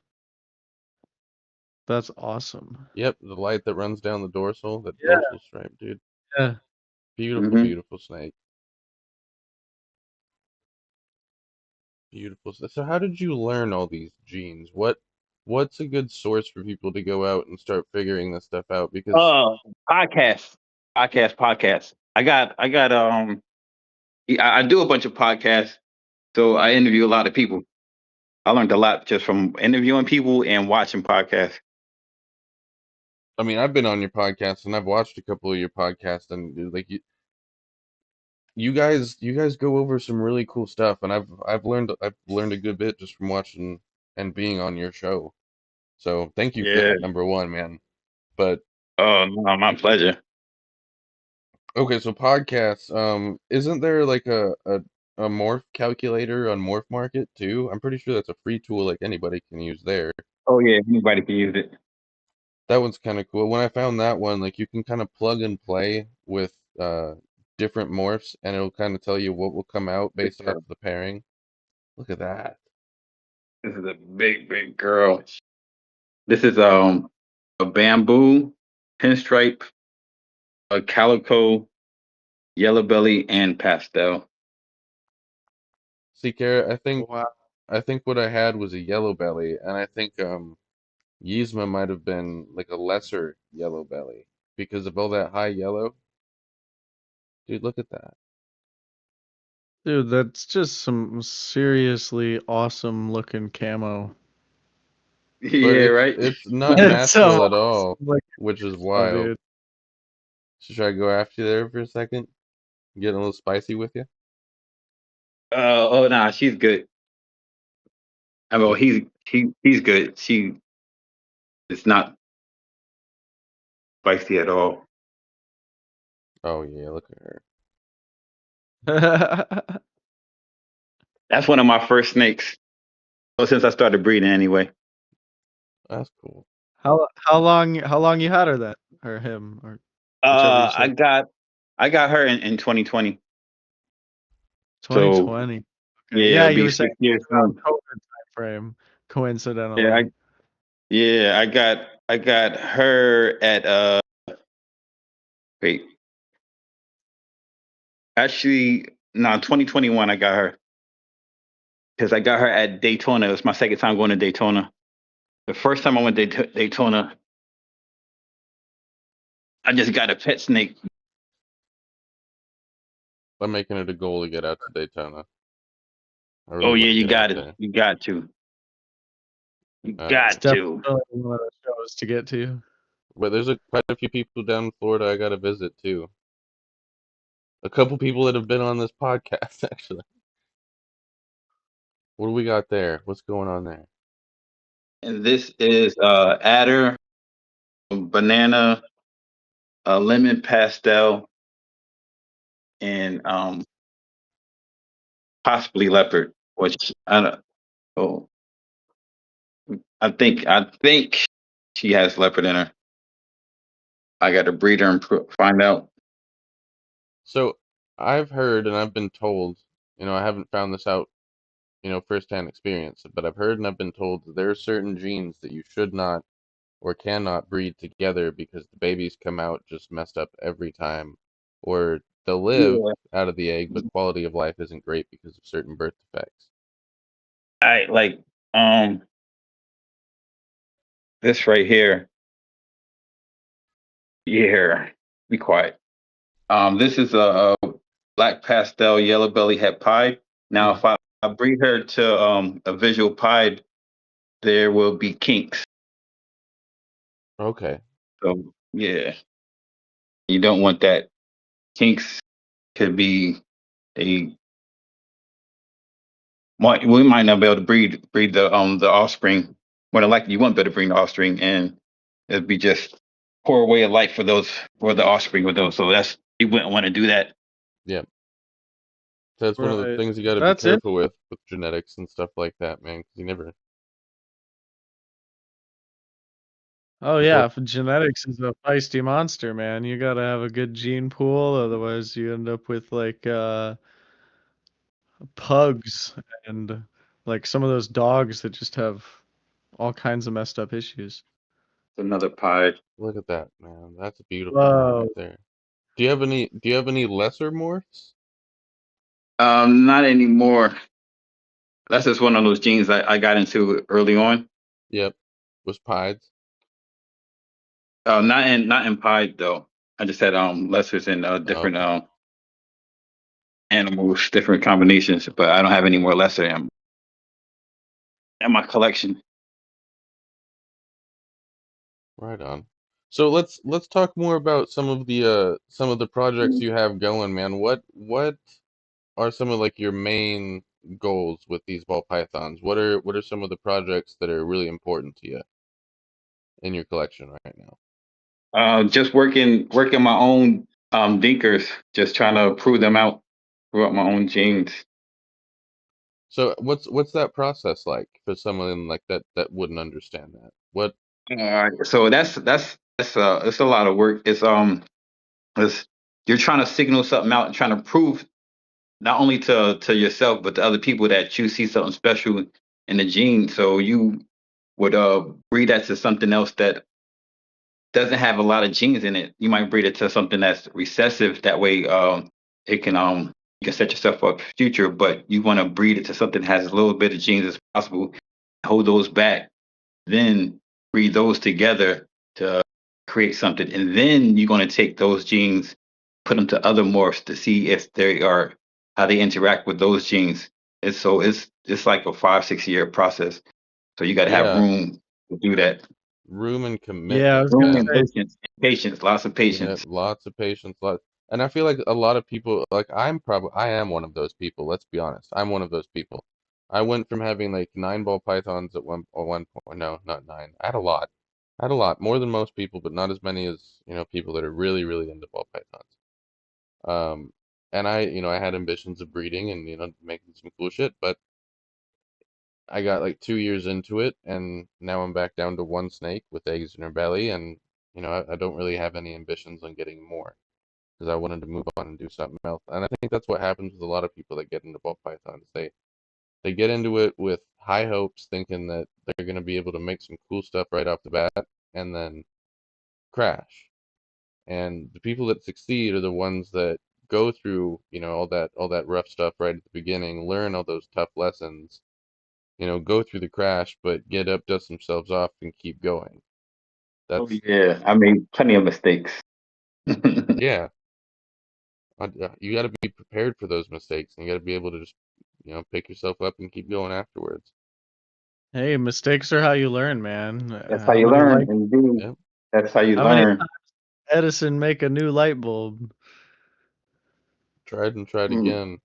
Speaker 2: That's awesome.
Speaker 3: Yep, the light that runs down the dorsal, that
Speaker 2: Yeah,
Speaker 3: dorsal stripe, dude.
Speaker 2: yeah.
Speaker 3: Beautiful,
Speaker 4: Hmm.
Speaker 3: beautiful snake. Beautiful. So how did you learn all these genes? What's a good source for people to go out and start figuring this stuff out? Because
Speaker 4: Uh, podcast, podcast. I do a bunch of podcasts, so I interview a lot of people. I learned a lot just from interviewing people and watching podcasts.
Speaker 3: I mean, I've been on your podcast and I've watched a couple of your podcasts, and dude, like you guys go over some really cool stuff, and I've learned a good bit just from watching and being on your show. So thank you for
Speaker 4: Yeah.
Speaker 3: that, number one, man. But
Speaker 4: Oh, no, my pleasure.
Speaker 3: okay, so podcasts, isn't there like a morph calculator on Morph Market too? I'm pretty sure that's a free tool like anybody can use there.
Speaker 4: Oh yeah, anybody can use it.
Speaker 3: That one's kind of cool. When I found that one, like you can kind of plug and play with different morphs, and it'll kind of tell you what will come out based off the pairing. Look at that.
Speaker 4: This is a big, big girl. This is a bamboo, pinstripe, a calico, yellow belly, and pastel.
Speaker 3: See, Kara,
Speaker 2: Wow.
Speaker 3: I think what I had was a yellow belly, and I think Yzma might have been like a lesser yellow belly because of all that high yellow. Dude, look at that.
Speaker 2: Dude, that's just some seriously awesome looking camo.
Speaker 3: But
Speaker 4: Yeah, right.
Speaker 3: it's not
Speaker 2: It's so
Speaker 3: natural at
Speaker 2: awesome
Speaker 3: all,
Speaker 2: looking
Speaker 3: which is
Speaker 2: camo,
Speaker 3: wild.
Speaker 2: dude.
Speaker 3: Should I go after you there for a second? Getting a little spicy with you?
Speaker 4: Oh, nah, she's good. I mean, well,
Speaker 3: Sick.
Speaker 4: he's good. She is not spicy at all.
Speaker 3: Oh yeah, look at her.
Speaker 4: That's one of my first snakes. Well, since I started breeding anyway.
Speaker 3: That's cool.
Speaker 2: How long you had her then? Or him, or whichever you
Speaker 4: I
Speaker 2: say.
Speaker 4: got I got her in 2020. So
Speaker 2: 2020. Okay.
Speaker 4: yeah,
Speaker 2: Yeah,
Speaker 4: it'll
Speaker 2: you
Speaker 4: be
Speaker 2: were saying
Speaker 4: 6 years
Speaker 2: around
Speaker 4: soon.
Speaker 2: COVID time frame,
Speaker 4: Yeah,
Speaker 2: coincidentally.
Speaker 4: I got her at wait, actually no, 2021 I got her because I got her at Daytona. It was my second time going to Daytona. The first time I went to Daytona, I just got a pet snake.
Speaker 3: I'm making it a goal to get out to Daytona. I
Speaker 4: Oh
Speaker 3: really
Speaker 4: yeah,
Speaker 3: want to
Speaker 4: you
Speaker 3: get out
Speaker 4: got it.
Speaker 3: there.
Speaker 4: You got to. You
Speaker 2: It's
Speaker 4: got
Speaker 3: Yeah.
Speaker 4: to.
Speaker 2: definitely one of the shows to get to.
Speaker 3: But there's quite a few people down in Florida I gotta visit too. A couple people that have been on this podcast actually. What do we got there? What's going on there?
Speaker 4: And this is adder, banana, lemon pastel, and possibly leopard, which I don't. Oh, I think she has leopard in her. I got to breed her and find out.
Speaker 3: So I've heard and I've been told, I haven't found this out, firsthand experience, but I've heard and I've been told that there are certain genes that you should not or cannot breed together because the babies come out just messed up every time, or they'll live
Speaker 4: Yeah.
Speaker 3: out of the egg, but quality of life isn't great because of certain birth defects.
Speaker 4: I like um this right here. Yeah, be quiet. This is a black pastel yellow belly het pied. Now,
Speaker 3: Hmm.
Speaker 4: if I breed her to a visual pied, there will be kinks.
Speaker 3: Okay.
Speaker 4: So yeah, you don't want that. Kinks could be a we might not be able to breed the offspring. More than likely, you won't be able to breed the offspring, and it'd be just poor way of life for the offspring with those. So that's you wouldn't want to do that.
Speaker 3: Yeah. So that's one of the
Speaker 2: Right.
Speaker 3: things you got to be
Speaker 2: That's it.
Speaker 3: careful with genetics and stuff like that, man, because you never.
Speaker 2: Oh
Speaker 3: What?
Speaker 2: yeah, genetics is a feisty monster, man. You gotta have a good gene pool, otherwise you end up with like pugs and like some of those dogs that just have all kinds of messed up issues.
Speaker 4: Another pie.
Speaker 3: Look at that, man. That's a beautiful one right
Speaker 2: Whoa.
Speaker 3: there. Do you have any lesser morphs?
Speaker 4: Not anymore. That's just one of those genes I got into early on.
Speaker 3: Yep. Was pieds?
Speaker 4: Not in pie though. I just had lessers in different
Speaker 3: Okay.
Speaker 4: animals, different combinations, but I don't have any more lesser in my collection.
Speaker 3: Right on. So let's talk more about some of the projects you have going, man. What are some of like your main goals with these ball pythons? What are some of the projects that are really important to you in your collection right now?
Speaker 4: Just working my own dinkers, just trying to prove them out, prove out my own genes.
Speaker 3: So what's that process like for someone like that wouldn't understand that? What
Speaker 4: So that's it's a lot of work. It's you're trying to signal something out and trying to prove not only to yourself but to other people that you see something special in the gene. So you would breed that to something else that doesn't have a lot of genes in it. You might breed it to something that's recessive. That way, it can you can set yourself up for future. But you want to breed it to something that has a little bit of genes as possible. Hold those back, then breed those together to create something, and then you're going to take those genes, put them to other morphs to see if they are how they interact with those genes. It's like a 5 6 year process. So you got to have
Speaker 3: yeah,
Speaker 4: room to do that.
Speaker 3: room and
Speaker 2: Yeah, I
Speaker 3: commitment,
Speaker 2: was gonna
Speaker 4: Room and
Speaker 3: man.
Speaker 2: say.
Speaker 4: patience, patience, lots of
Speaker 3: Yeah,
Speaker 4: patience.
Speaker 3: lots of patience, and I feel like a lot of people, like I am one of those people, let's be honest. I'm one of those people. I went from having like nine ball pythons at one point. No, not nine. I had a lot. I had a lot, more than most people, but not as many as, people that are really, really into ball pythons. And I had ambitions of breeding and, making some cool shit, but I got like 2 years into it, and now I'm back down to one snake with eggs in her belly, and I don't really have any ambitions on getting more because I wanted to move on and do something else. And I think that's what happens with a lot of people that get into ball pythons. They get into it with high hopes, thinking that they're going to be able to make some cool stuff right off the bat, and then crash. And the people that succeed are the ones that go through, all that rough stuff right at the beginning, learn all those tough lessons, go through the crash, but get up, dust themselves off, and keep going.
Speaker 4: Oh
Speaker 3: That's
Speaker 4: yeah, I made plenty of mistakes.
Speaker 3: yeah. You got to be prepared for those mistakes, and you got to be able to just, pick yourself up and keep going afterwards.
Speaker 2: Hey, mistakes are how you learn, man.
Speaker 4: That's how you learn, and
Speaker 3: Yep.
Speaker 4: that's how you
Speaker 2: How many
Speaker 4: learn.
Speaker 2: Edison make a new light bulb?
Speaker 3: Tried and tried
Speaker 4: Mm.
Speaker 3: again,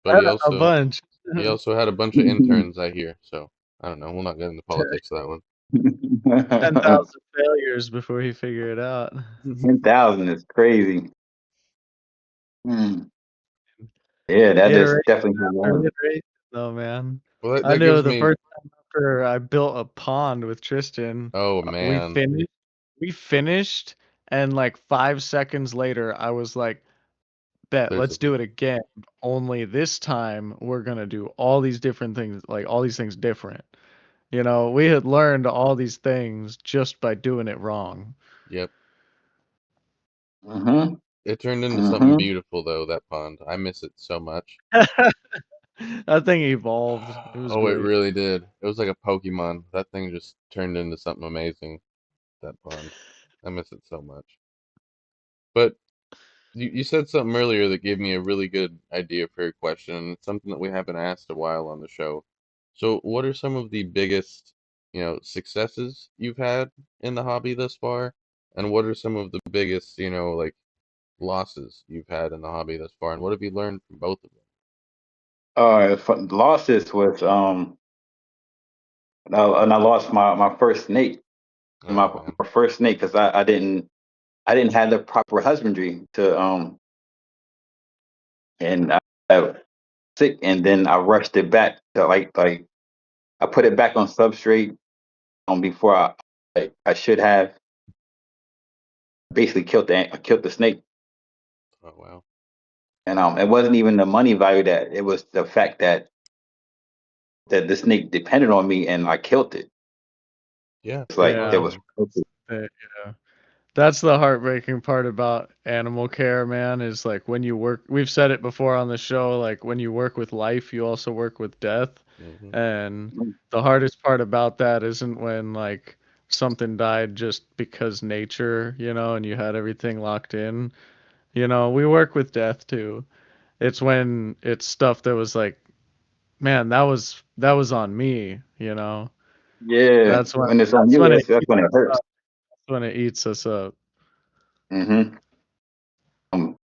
Speaker 3: but he
Speaker 2: A
Speaker 3: also
Speaker 2: bunch.
Speaker 3: he also had a bunch of interns, I hear. So I don't know. We'll not get into politics of that one.
Speaker 2: 10,000 failures before he figured it out.
Speaker 4: 10,000 is crazy. Mm. Yeah, that is
Speaker 2: Iteration
Speaker 4: definitely how you
Speaker 2: after
Speaker 4: learn.
Speaker 2: iteration, though, man.
Speaker 3: Well, that,
Speaker 2: I
Speaker 3: that
Speaker 2: knew
Speaker 3: gives
Speaker 2: the
Speaker 3: me.
Speaker 2: first time after I built a pond with Tristan,
Speaker 3: Oh
Speaker 2: we
Speaker 3: man,
Speaker 2: finished. We finished, and like 5 seconds later, I was like, "Bet,
Speaker 3: there's
Speaker 2: let's
Speaker 3: a
Speaker 2: do it again. Only this time, we're gonna do all these different things, like all these things different." We had learned all these things just by doing it wrong.
Speaker 3: yep.
Speaker 4: Mm-hmm.
Speaker 3: It turned into something
Speaker 4: Mm-hmm.
Speaker 3: beautiful though. That pond, I miss it so much.
Speaker 2: That thing evolved. It was
Speaker 3: Oh, it
Speaker 2: great.
Speaker 3: really did. It was like a Pokemon. That thing just turned into something amazing. That pond, I miss it so much. But you said something earlier that gave me a really good idea for your question, and it's something that we haven't asked a while on the show. So, what are some of the biggest, successes you've had in the hobby thus far? And what are some of the biggest, like losses you've had in the hobby thus far? And what have you learned from both of them?
Speaker 4: Losses was and I lost my first snake, my,
Speaker 3: Oh man,
Speaker 4: my first snake because I didn't have the proper husbandry to and I was sick, and then I rushed it back to like I put it back on substrate before I should have basically killed the snake.
Speaker 3: oh wow,
Speaker 4: And it wasn't even the money value, that it was the fact that the snake depended on me and I killed it.
Speaker 3: yeah,
Speaker 4: It's
Speaker 3: that's
Speaker 4: like
Speaker 3: no
Speaker 4: it
Speaker 2: Yeah.
Speaker 4: was
Speaker 3: fun.
Speaker 4: perfect.
Speaker 2: Yeah. That's the heartbreaking part about animal care, man, is like when you work, we've said it before on the show, like when you work with life, you also work with death.
Speaker 3: Hmm.
Speaker 2: And the hardest part about that isn't when like something died just because nature, and you had everything locked in. We work with death too. It's when it's stuff that was like, man, that was on me.
Speaker 4: Yeah,
Speaker 2: That's when
Speaker 4: when it's on
Speaker 2: that's
Speaker 4: you,
Speaker 2: when
Speaker 4: that's when it hurts.
Speaker 2: it eats us up.
Speaker 4: Hmm. Um,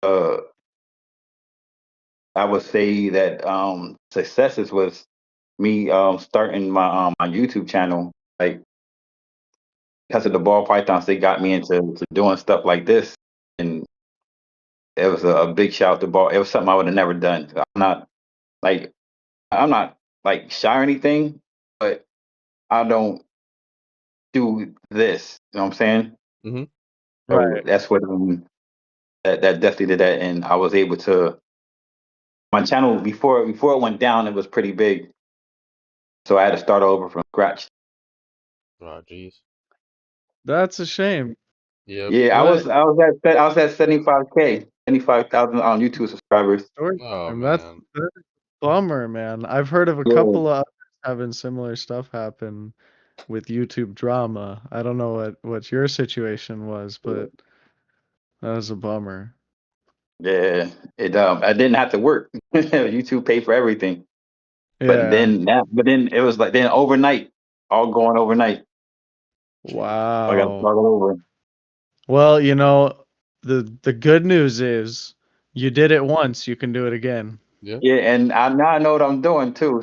Speaker 4: uh, I would say that successes was me starting my YouTube channel. Like because of the ball pythons, they got me into to doing stuff like this, and it was a big shout out to ball. It was something I would have never done. Like I'm not like shy or anything, but I don't do this. You know what I'm saying?
Speaker 3: Hmm.
Speaker 4: So
Speaker 2: Right.
Speaker 4: that's what that definitely did that, and I was able to. My channel before it went down, it was pretty big, so I had to start over from scratch.
Speaker 3: Oh, jeez.
Speaker 2: That's a shame.
Speaker 3: Yep.
Speaker 4: Yeah,
Speaker 2: What
Speaker 4: I was at 75K, 75,000 on YouTube subscribers.
Speaker 2: story
Speaker 3: Oh
Speaker 2: time.
Speaker 3: man.
Speaker 2: That's a bummer, man. I've heard of a
Speaker 4: Yeah,
Speaker 2: couple of others having similar stuff happen with YouTube drama. I don't know what your situation was, but that was a bummer.
Speaker 4: yeah. It I didn't have to work. YouTube paid for everything.
Speaker 2: Yeah.
Speaker 4: But then it was like then overnight, all going overnight.
Speaker 3: Jeez.
Speaker 4: I got to
Speaker 2: Wow.
Speaker 4: start all over.
Speaker 2: Well, the good news is you did it once, you can do it again.
Speaker 3: Yep.
Speaker 4: Yeah, and now I know what I'm doing too.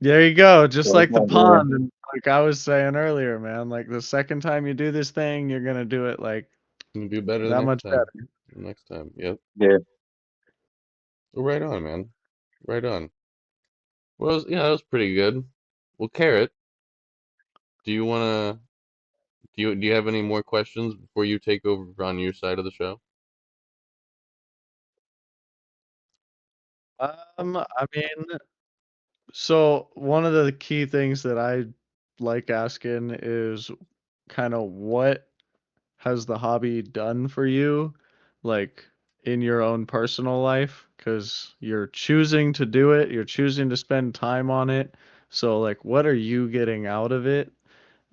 Speaker 2: There you go. Just
Speaker 4: So it's
Speaker 2: like the
Speaker 4: like, yeah,
Speaker 2: pond, and like I was saying earlier, man, like the second time you do this thing, you're gonna do it like
Speaker 3: You do better the
Speaker 2: that
Speaker 3: next
Speaker 2: much
Speaker 3: time.
Speaker 2: better.
Speaker 3: Next time. Yep.
Speaker 4: yeah.
Speaker 3: Well, right on, man. Right on. Well, yeah, that was pretty good. Well, Carrot, do you wanna do you have any more questions before you take over on your side of the show?
Speaker 2: I mean, so one of the key things that I like asking is kind of what has the hobby done for you, like in your own personal life? Because you're choosing to do it, you're choosing to spend time on it. So, like, what are you getting out of it,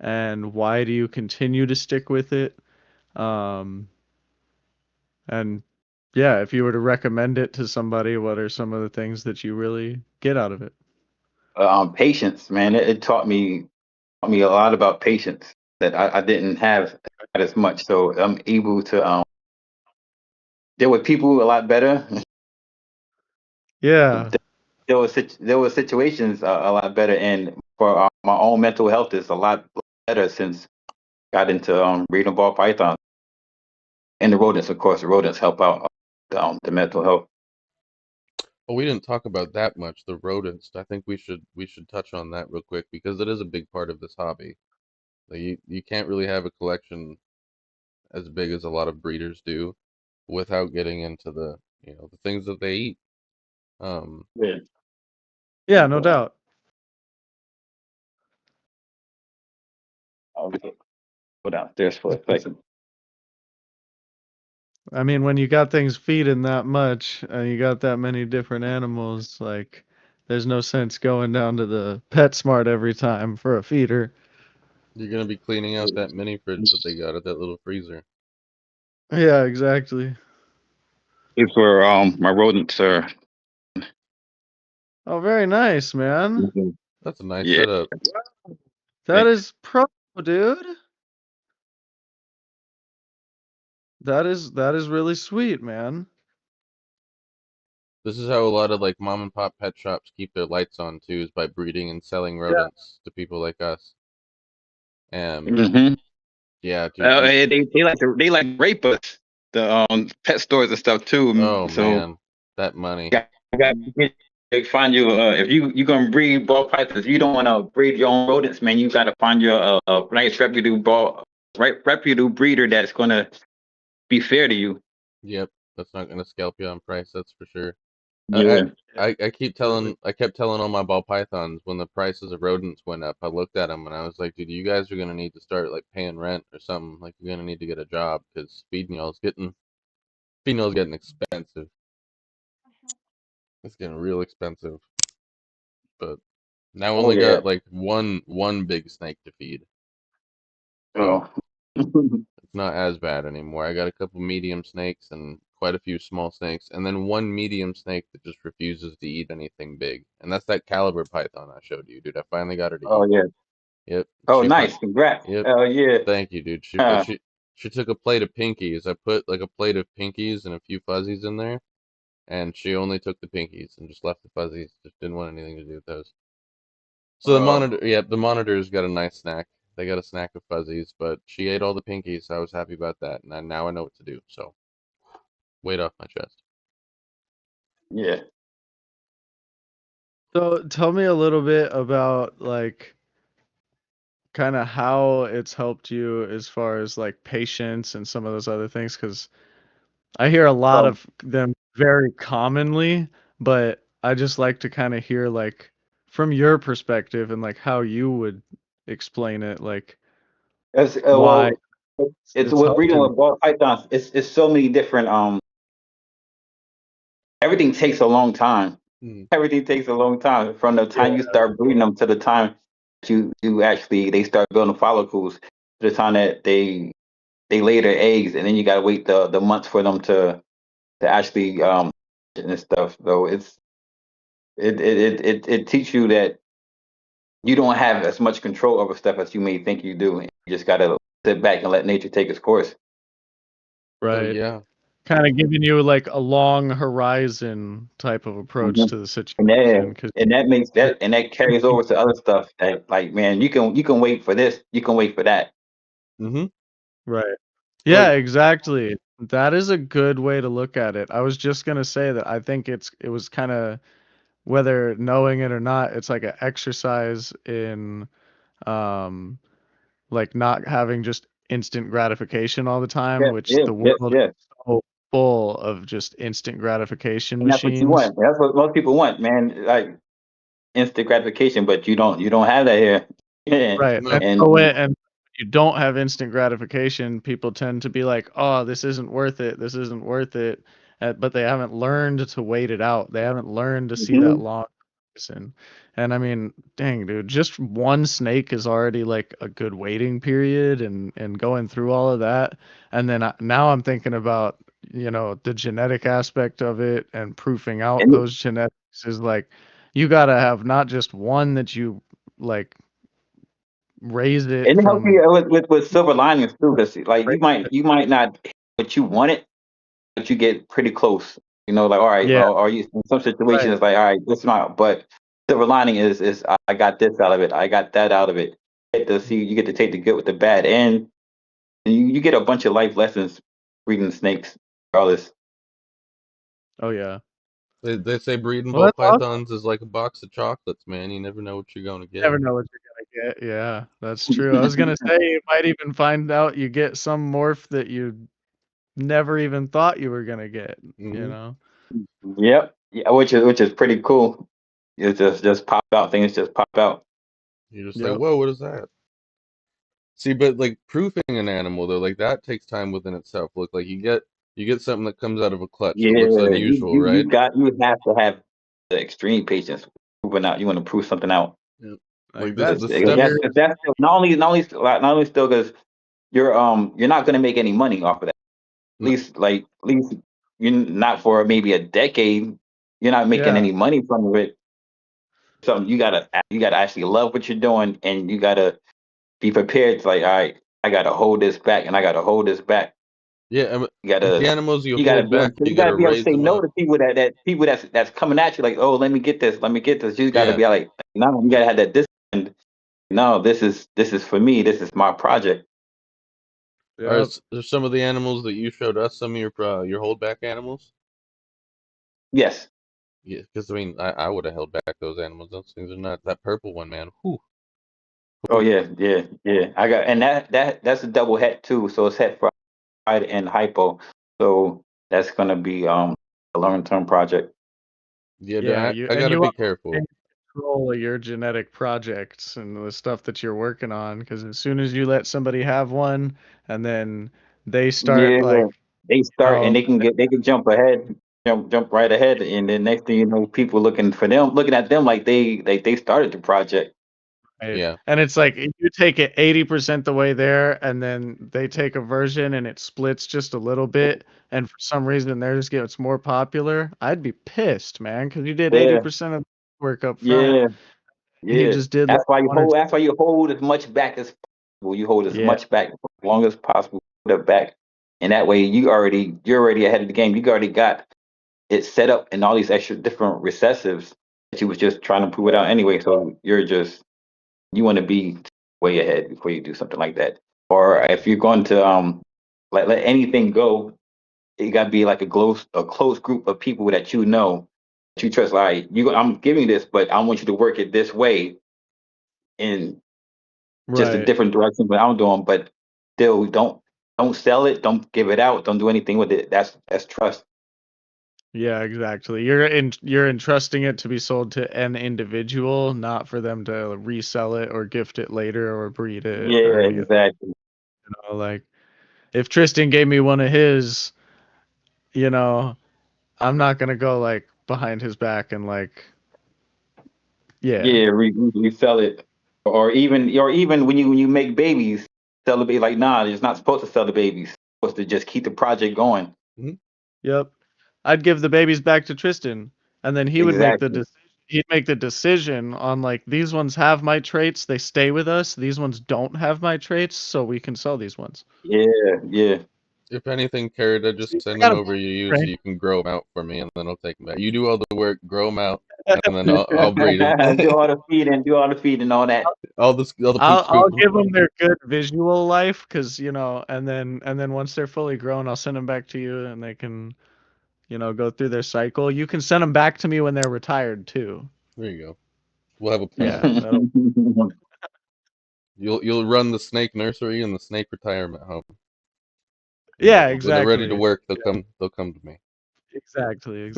Speaker 2: and why do you continue to stick with it? Um, and yeah, if you were to recommend it to somebody, what are some of the things that you really get out of it?
Speaker 4: Patience, man. It taught me a lot about patience that I didn't have as much. So I'm able to deal with people a lot better.
Speaker 2: Yeah.
Speaker 4: There was situations a lot better, and for my own mental health is a lot better since got into reading ball python and the rodents. Of course, the rodents help out the mental health.
Speaker 3: Oh, we didn't talk about that much, the rodents. I think we should touch on that real quick because it is a big part of this hobby. Like you can't really have a collection as big as a lot of breeders do without getting into the things that they eat. Um,
Speaker 4: Yeah.
Speaker 2: Yeah, no doubt.
Speaker 4: I'll go downstairs for a second.
Speaker 2: I mean, when you got things feeding that much and you got that many different animals, like there's no sense going down to the PetSmart every time for a feeder.
Speaker 3: you're gonna be cleaning out that mini fridge that they got at that little freezer.
Speaker 2: Yeah, exactly.
Speaker 4: It's where my rodents are.
Speaker 2: Oh, very nice, man.
Speaker 3: That's a nice
Speaker 4: Yeah.
Speaker 3: setup.
Speaker 2: That is pro, dude. That is really sweet, man.
Speaker 3: This is how a lot of like mom and pop pet shops keep their lights on too, is by breeding and selling
Speaker 2: Yeah.
Speaker 3: rodents to people like us. And
Speaker 4: Hmm.
Speaker 3: yeah, dude,
Speaker 4: They like rape us, the pet stores and stuff too.
Speaker 3: oh
Speaker 4: So
Speaker 3: man, that money.
Speaker 4: you got they find you if you gonna breed ball pythons, you don't want to breed your own rodents, man. You got to find you a nice reputable breeder that's gonna be fair to you.
Speaker 3: Yep, that's not gonna scalp you on price, that's for sure. I,
Speaker 4: Yeah.
Speaker 3: I kept telling all my ball pythons when the prices of rodents went up. I looked at them and I was like, dude, you guys are gonna need to start like paying rent or something. Like you're gonna need to get a job because feeding y'all's getting expensive. It's getting real expensive. But now I
Speaker 4: Oh
Speaker 3: only
Speaker 4: yeah.
Speaker 3: got like one big snake to feed, so
Speaker 4: Oh.
Speaker 3: it's not as bad anymore. I got a couple medium snakes and quite a few small snakes, and then one medium snake that just refuses to eat anything big. And that's that caliber python I showed you, dude. I finally got her to
Speaker 4: Oh
Speaker 3: eat.
Speaker 4: yeah.
Speaker 3: Yep,
Speaker 4: Oh nice. Congrats.
Speaker 3: yep.
Speaker 4: Oh yeah.
Speaker 3: Thank you, dude.
Speaker 4: Uh,
Speaker 3: She took a plate of pinkies. I put like a plate of pinkies and a few fuzzies in there, and she only took the pinkies and just left the fuzzies. Just didn't want anything to do with those. So
Speaker 4: oh
Speaker 3: the monitor's got a nice snack. They got a snack of fuzzies, but she ate all the pinkies, so I was happy about that. And now I know what to do. So weight off my chest.
Speaker 4: yeah.
Speaker 2: So tell me a little bit about like kind of how it's helped you as far as like patience and some of those other things, because I hear a lot
Speaker 4: Oh,
Speaker 2: of them very commonly, but I just like to kind of hear like from your perspective and like how you would explain it, like
Speaker 4: that's
Speaker 2: why
Speaker 4: well. It's
Speaker 2: it's
Speaker 4: with
Speaker 2: helped
Speaker 4: breeding
Speaker 2: and
Speaker 4: with ball pythons. It's so many different. Everything takes a long time.
Speaker 3: Mm.
Speaker 4: Everything takes a long time from the
Speaker 2: yeah,
Speaker 4: time you start breeding them to the time you actually they start building follicles to the time that they lay their eggs, and then you gotta wait the months for them to actually and stuff. So it teaches you that you don't have as much control over stuff as you may think you do. You just gotta sit back and let nature take its course.
Speaker 3: So
Speaker 2: right.
Speaker 3: yeah.
Speaker 2: Kind of giving you like a long horizon type of approach
Speaker 4: Hmm.
Speaker 2: to the
Speaker 4: Yeah,
Speaker 2: situation, because
Speaker 4: and that makes that and that carries over to other stuff. That like, man, you can wait for this, you can wait for that.
Speaker 3: Mm-hmm.
Speaker 2: right. Yeah,
Speaker 3: Like
Speaker 2: exactly. That is a good way to look at it. I was just gonna say that I think it was kind of, whether knowing it or not, it's like an exercise in um like not having just instant gratification all the time,
Speaker 4: Yeah,
Speaker 2: which
Speaker 4: yeah,
Speaker 2: the
Speaker 4: yeah,
Speaker 2: world
Speaker 4: yeah.
Speaker 2: is so full of just instant gratification
Speaker 4: And that's what you
Speaker 2: machines.
Speaker 4: want. That's what most people want, man. Like instant gratification, but you don't have that here.
Speaker 2: Right.
Speaker 3: no.
Speaker 2: And you don't have instant gratification, people tend to be like, "Oh, this isn't worth it. This isn't worth it." But they haven't learned to wait it out. They haven't learned to see that
Speaker 4: Mhm.
Speaker 2: long horizon. And I mean, dang, dude, just one snake is already like a good waiting period, and going through all of that. And then now I'm thinking about, the genetic aspect of it and proofing out
Speaker 4: and
Speaker 2: those genetics is like you got to have not just one that you like raised it
Speaker 4: and it helps you
Speaker 2: from.
Speaker 4: with silver linings too, because like
Speaker 2: Right.
Speaker 4: you might not hit what you wanted, but you get pretty close. Like, all right,
Speaker 2: Yeah,
Speaker 4: well, are you in some
Speaker 2: right.
Speaker 4: situations like, all right, this is not, but silver lining is I got this out of it, I got that out of it. You get to take the good with the bad, and you get a bunch of life lessons reading snakes, regardless.
Speaker 2: Oh yeah.
Speaker 3: They say breeding
Speaker 2: Well,
Speaker 3: ball
Speaker 2: that's awesome.
Speaker 3: pythons is like a box of chocolates, man. You never know what you're gonna
Speaker 2: You
Speaker 3: get.
Speaker 2: never know what you're gonna get. Yeah, that's true. I was gonna say you might even find out you get some morph that you never even thought you were gonna get, you
Speaker 3: Mm-hmm.
Speaker 2: know?
Speaker 4: Yep, yeah, which is pretty cool. It just pop out. Things just pop out.
Speaker 3: You're just like,
Speaker 2: Yep.
Speaker 3: whoa, what is that? See, but like proofing an animal though, like that takes time within itself. Look, like you get something that comes out of a clutch
Speaker 4: Yeah,
Speaker 3: that looks
Speaker 4: you
Speaker 3: unusual,
Speaker 4: you
Speaker 3: right?
Speaker 4: you have to have the extreme patience proving out. You want to prove something out.
Speaker 3: Yeah. Like
Speaker 2: Like
Speaker 3: this,
Speaker 2: that's
Speaker 3: the
Speaker 4: That's
Speaker 3: steps.
Speaker 2: years.
Speaker 4: that's not only still because you're not gonna make any money off of that.
Speaker 3: No,
Speaker 4: At least you're not for maybe a decade. You're not making
Speaker 2: Yeah.
Speaker 4: any money from it. Something you gotta actually love what you're doing, and you gotta be prepared to like, all right, I gotta hold this back, and I gotta hold this back.
Speaker 3: yeah,
Speaker 4: You
Speaker 3: like the
Speaker 4: gotta
Speaker 3: animals you
Speaker 4: you gotta
Speaker 3: hold
Speaker 4: be able,
Speaker 3: back, you
Speaker 4: you
Speaker 3: gotta
Speaker 4: gotta be able to
Speaker 3: raise
Speaker 4: say
Speaker 3: them
Speaker 4: no
Speaker 3: up.
Speaker 4: to people that's coming at you like, oh, let me get this. You gotta
Speaker 3: Yeah.
Speaker 4: be like, no, you gotta have that discipline. No, this is for me. This is my project.
Speaker 2: Yep.
Speaker 3: There's some of the animals that you showed us, some of your holdback animals?
Speaker 4: Yes.
Speaker 3: Yeah, because I mean, I would have held back those animals. Those things are not that purple one, man. Whew.
Speaker 4: Oh yeah, yeah, yeah. I got, and that's a double het too. So it's het for pride and hypo. So that's gonna be a long term project.
Speaker 2: Yeah,
Speaker 3: I
Speaker 2: and
Speaker 3: gotta
Speaker 2: you
Speaker 3: be
Speaker 2: want to
Speaker 3: careful.
Speaker 2: take control of your genetic projects and the stuff that you're working on, because as soon as you let somebody have one, and then they start
Speaker 4: Yeah,
Speaker 2: like,
Speaker 4: they start and
Speaker 2: oh,
Speaker 4: they can jump ahead, jump right ahead, and then next thing you know, people looking at them like they started the project.
Speaker 2: right.
Speaker 3: Yeah.
Speaker 2: And it's like you take it 80% the way there, and then they take a version and it splits just a little bit, and for some reason theirs gets more popular. I'd be pissed, man, because you did
Speaker 4: Yeah,
Speaker 2: 80% of the work up front,
Speaker 4: yeah,
Speaker 2: and he
Speaker 4: yeah.
Speaker 2: just did like one or two.
Speaker 4: That's why you hold as much back as possible. You hold as
Speaker 2: Yeah,
Speaker 4: much back as long as possible, put it back, and that way you're already ahead of the game. You already got it set up and all these extra different recessives that you was just trying to prove it out anyway. So you want to be way ahead before you do something like that. Or if you're going to let anything go, it got to be like a close group of people that you know that you trust. Like I'm giving this, but I want you to work it this way in just a
Speaker 2: right.
Speaker 4: different direction. But I'm doing, but still don't sell it, don't give it out, don't do anything with it. That's trust.
Speaker 2: Yeah, exactly. You're entrusting it to be sold to an individual, not for them to resell it or gift it later or breed it or
Speaker 4: Yeah,
Speaker 2: any of
Speaker 4: exactly.
Speaker 2: like if Tristan gave me one of his, you know, I'm not gonna go like behind his back and like, yeah,
Speaker 4: Yeah, resell it, or even when you make babies, sell the baby. Like, nah, it's not supposed to sell the babies. It's supposed to just keep the project going.
Speaker 3: Mhm.
Speaker 2: yep. I'd give the babies back to Tristan, and then he would make the
Speaker 4: Exactly.
Speaker 2: decision. He'd make the decision on like these ones have my traits, they stay with us. These ones don't have my traits, so we can sell these ones.
Speaker 4: Yeah, yeah.
Speaker 3: If anything, Carrot, just
Speaker 2: See, I
Speaker 3: send them
Speaker 2: got a
Speaker 3: over to you so
Speaker 2: train.
Speaker 3: you can grow them out for me, and then I'll take them back. You do all the work, grow them out, and then I'll breed them.
Speaker 4: Do all the feeding, all that.
Speaker 3: All the poop
Speaker 2: I'll
Speaker 3: scooping.
Speaker 2: give them their good visual life, because and then once they're fully grown, I'll send them back to you, and they can go through their cycle. You can send them back to me when they're retired too.
Speaker 3: There you go. We'll have a plan.
Speaker 2: Yeah, that'll.
Speaker 3: You'll run the snake nursery and the snake retirement home.
Speaker 2: Yeah,
Speaker 3: When they're ready to
Speaker 2: exactly.
Speaker 3: work, they'll come to me.
Speaker 2: Exactly.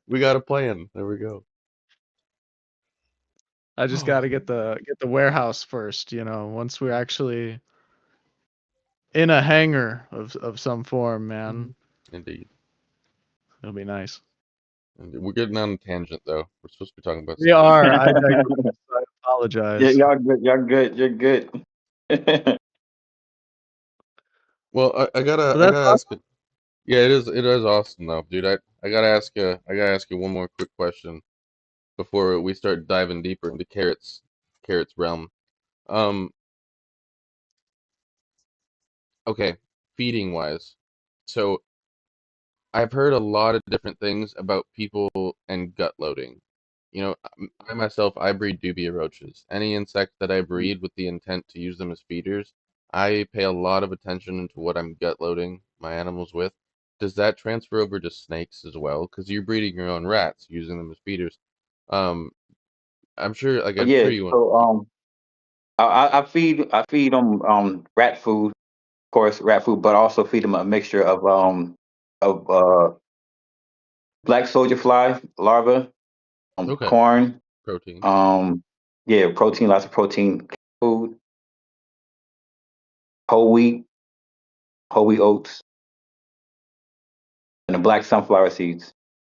Speaker 3: We got a plan. There we go.
Speaker 2: I just
Speaker 3: Oh,
Speaker 2: got to get the warehouse first. Once we're actually in a hangar of some form, man,
Speaker 3: indeed.
Speaker 2: it'll be nice.
Speaker 3: Indeed. We're getting on a tangent though. We're supposed to be talking about
Speaker 2: We
Speaker 3: snakes.
Speaker 2: are. I digress. I
Speaker 4: Yeah,
Speaker 2: apologize.
Speaker 4: y'all good. Y'all good. You're good.
Speaker 3: Well,
Speaker 2: But
Speaker 3: I
Speaker 2: that's
Speaker 3: gotta ask. Yeah, it is awesome though, dude. I gotta ask you one more quick question before we start diving deeper into Carrot's realm. Um, okay, feeding wise. So I've heard a lot of different things about people and gut loading. I myself, I breed dubia roaches. Any insect that I breed with the intent to use them as feeders, I pay a lot of attention into what I'm gut loading my animals with. Does that transfer over to snakes as well? Because you're breeding your own rats, using them as feeders. Um, I'm
Speaker 4: Yeah.
Speaker 3: sure you want.
Speaker 4: So I feed them rat food, of course, rat food, but I also feed them a mixture of black soldier fly larvae,
Speaker 3: Okay,
Speaker 4: corn,
Speaker 3: protein.
Speaker 4: um yeah, protein, lots of protein food, whole wheat, whole wheat oats, and the black sunflower seeds.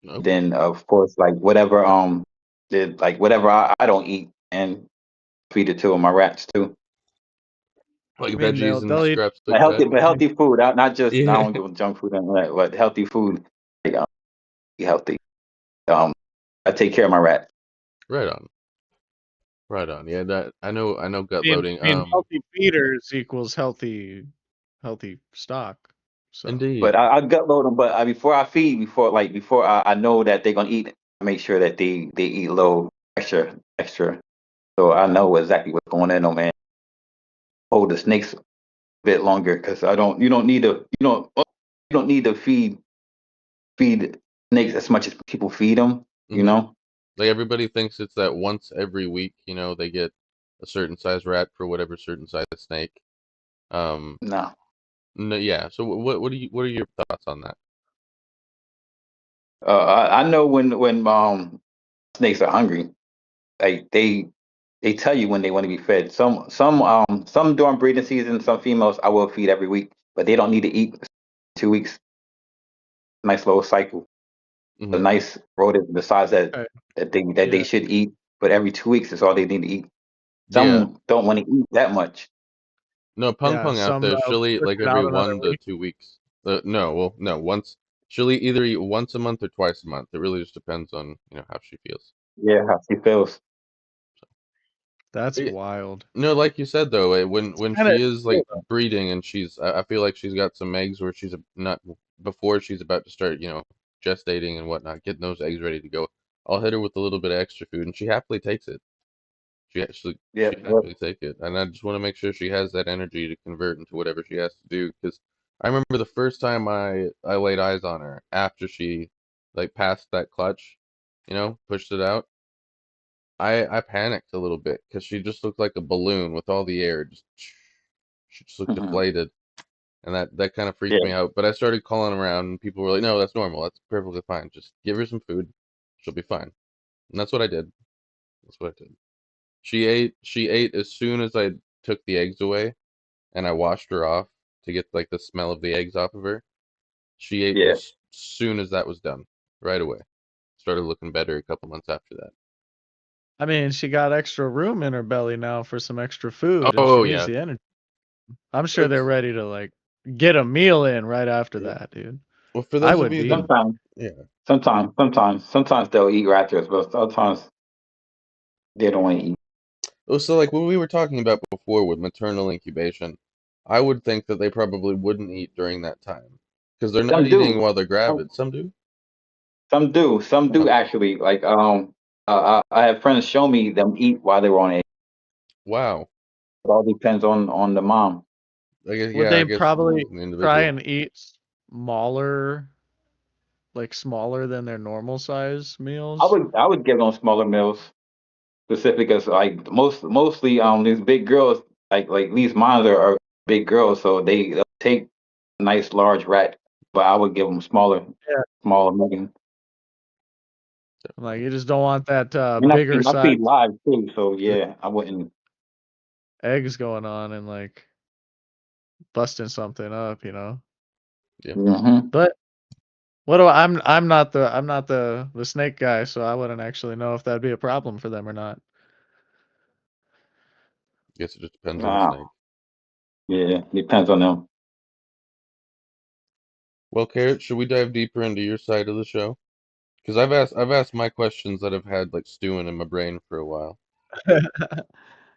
Speaker 3: Okay,
Speaker 4: Then of course like whatever I don't eat and feed it to my rats too.
Speaker 3: like
Speaker 2: I mean,
Speaker 3: veggies and
Speaker 2: they'll eat.
Speaker 3: scraps like that.
Speaker 4: But healthy food, not just I
Speaker 3: Yeah,
Speaker 4: don't give them junk food and all that, but healthy food. Like, be healthy. Um, I take care of my rats.
Speaker 3: right on, right on. Yeah, that I know gut
Speaker 2: I
Speaker 3: loading.
Speaker 2: mean, healthy feeders equals healthy stock. So
Speaker 3: Indeed.
Speaker 4: But I gut load them. But before I feed, before I know that they're gonna eat, I make sure that they eat low, extra. So I know exactly what's going on, man. Hold the snakes a bit longer because I don't. You don't need to feed snakes as much as people feed them. You
Speaker 3: Hmm.
Speaker 4: know?
Speaker 3: Like everybody thinks it's that once every week, they get a certain size rat for whatever certain size snake. Um,
Speaker 4: No.
Speaker 3: no, yeah. So what are your thoughts on that?
Speaker 4: I know when snakes are hungry, like they tell you when they want to be fed. Some during breeding season, some females I will feed every week, but they don't need to eat 2 weeks. Nice little cycle. A
Speaker 3: Hmm.
Speaker 4: nice rodent the size that
Speaker 2: Okay.
Speaker 4: they
Speaker 2: Yeah.
Speaker 4: should eat, but every 2 weeks is all they need to eat.
Speaker 3: Yeah.
Speaker 4: Some don't want to eat that much.
Speaker 3: No, Pung
Speaker 2: Yeah.
Speaker 3: Pung out
Speaker 2: Some
Speaker 3: there, she'll eat
Speaker 2: push
Speaker 3: like
Speaker 2: it
Speaker 3: every
Speaker 2: out another
Speaker 3: 1 to
Speaker 2: week.
Speaker 3: 2 weeks. No, well, no, once. She'll either eat once a month or twice a month. It really just depends on, how she feels.
Speaker 4: Yeah, how she feels.
Speaker 2: That's
Speaker 3: But
Speaker 2: wild.
Speaker 3: no, like you said though, when
Speaker 2: Kind of
Speaker 3: she is like breeding and I feel like she's got some eggs where she's not before she's about to start, gestating and whatnot, getting those eggs ready to go. I'll hit her with a little bit of extra food, and she happily takes it.
Speaker 4: Yeah,
Speaker 3: She happily take it, and I just want to make sure she has that energy to convert into whatever she has to do. Because I remember the first time I laid eyes on her after she like passed that clutch, pushed it out. I panicked a little bit because she just looked like a balloon with all the air. She just looked
Speaker 4: mhm,
Speaker 3: deflated, and that kind of freaked
Speaker 4: yeah.
Speaker 3: me out. But I started calling around, and people were like, "No, that's normal. That's perfectly fine. Just give her some food. She'll be fine." And that's what I did. That's what I did. She ate as soon as I took the eggs away and I washed her off to get like the smell of the eggs off of her. She ate
Speaker 4: Yeah.
Speaker 3: as soon as that was done, right away. Started looking better a couple months after that.
Speaker 2: I mean, she got extra room in her belly now for some extra food, and she
Speaker 3: Oh
Speaker 2: needs
Speaker 3: yeah,
Speaker 2: the energy. I'm sure they're
Speaker 3: it's
Speaker 2: ready to like get a meal in right after
Speaker 3: yeah.
Speaker 2: that, dude.
Speaker 3: Well, for
Speaker 2: I
Speaker 3: those of
Speaker 2: would
Speaker 3: you
Speaker 2: be.
Speaker 3: that
Speaker 4: Sometimes,
Speaker 3: yeah.
Speaker 4: sometimes they'll eat raptors, but sometimes they don't want to eat.
Speaker 3: Well, so like what we were talking about before with maternal incubation, I would think that they probably wouldn't eat during that time because they're not
Speaker 4: Some
Speaker 3: eating
Speaker 4: do.
Speaker 3: while they're
Speaker 4: Some,
Speaker 3: gravid. Some do.
Speaker 4: some do. Some
Speaker 3: Huh.
Speaker 4: do actually. Like I have friends show me them eat while they were on eggs.
Speaker 3: Wow.
Speaker 4: It all depends on the mom.
Speaker 3: I guess
Speaker 2: Would
Speaker 3: yeah. I
Speaker 2: they
Speaker 3: guess
Speaker 2: probably
Speaker 3: the
Speaker 2: try
Speaker 3: individual.
Speaker 2: and eat smaller, like smaller than their normal size meals?
Speaker 4: I would give them smaller meals, specific as like mostly these big girls like these mines are big girls, so they'll take a nice large rat, but I would give them
Speaker 2: Yeah.
Speaker 4: smaller medium.
Speaker 2: Like you just don't want that
Speaker 4: And
Speaker 2: bigger
Speaker 4: I
Speaker 2: size
Speaker 4: feed live too, so yeah, I wouldn't.
Speaker 2: eggs going on and like busting something up, you know.
Speaker 3: Yeah.
Speaker 4: Hmm.
Speaker 2: But what do I'm not the snake guy, so I wouldn't actually know if that'd be a problem for them or not.
Speaker 3: Guess it just depends on the snake.
Speaker 4: Yeah, depends on them.
Speaker 3: Well, Carrot, should we dive deeper into your side of the show? Because I've asked my questions that have had like stewing in my brain for a while.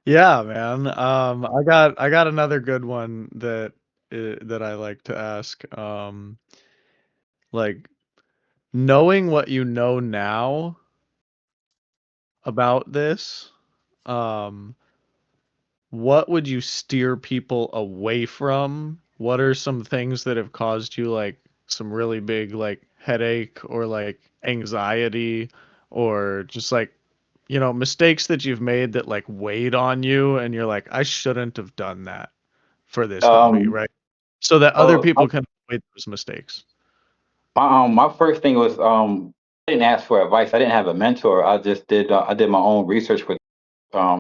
Speaker 2: Yeah, man. I got another good one that I like to ask. Like knowing what you know now about this, um, what would you steer people away from? What are some things that have caused you like some really big like headache or like anxiety or just like mistakes that you've made that like weighed on you and you're like, I shouldn't have done that for this hobby,
Speaker 4: Um,
Speaker 2: right? So that other
Speaker 4: oh,
Speaker 2: people can avoid those mistakes.
Speaker 4: my first thing was I didn't ask for advice. I didn't have a mentor. I did my own research, but um,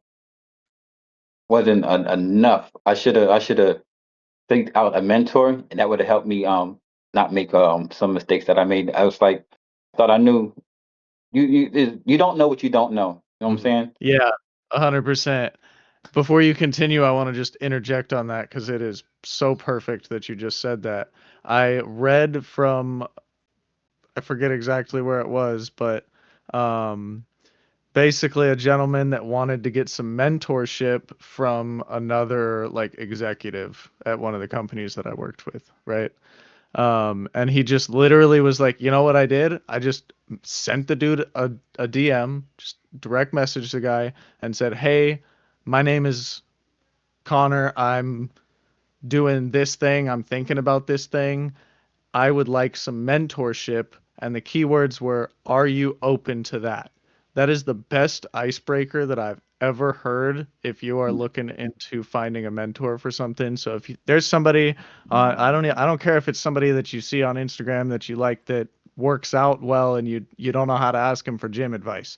Speaker 4: wasn't enough. I should have picked out a mentor, and that would have helped me not make some mistakes that I made. I was like, thought I knew. You don't know what you don't know. You know what I'm
Speaker 3: Hmm.
Speaker 4: saying?
Speaker 2: Yeah, 100%. Before you continue, I want to just interject on that because it is so perfect that you just said that. I read from, I forget exactly where it was, but um, basically a gentleman that wanted to get some mentorship from another like executive at one of the companies that I worked with, right? And he just literally was like, you know what I did? I just sent the dude a DM, just direct message the guy and said, hey, my name is Connor. I'm doing this thing. I'm thinking about this thing. I would like some mentorship. And the keywords were, are you open to that? That is the best icebreaker that I've ever heard if you are looking into finding a mentor for something. So if there's somebody, I don't care if it's somebody that you see on Instagram that you like that works out well and you don't know how to ask him for gym advice.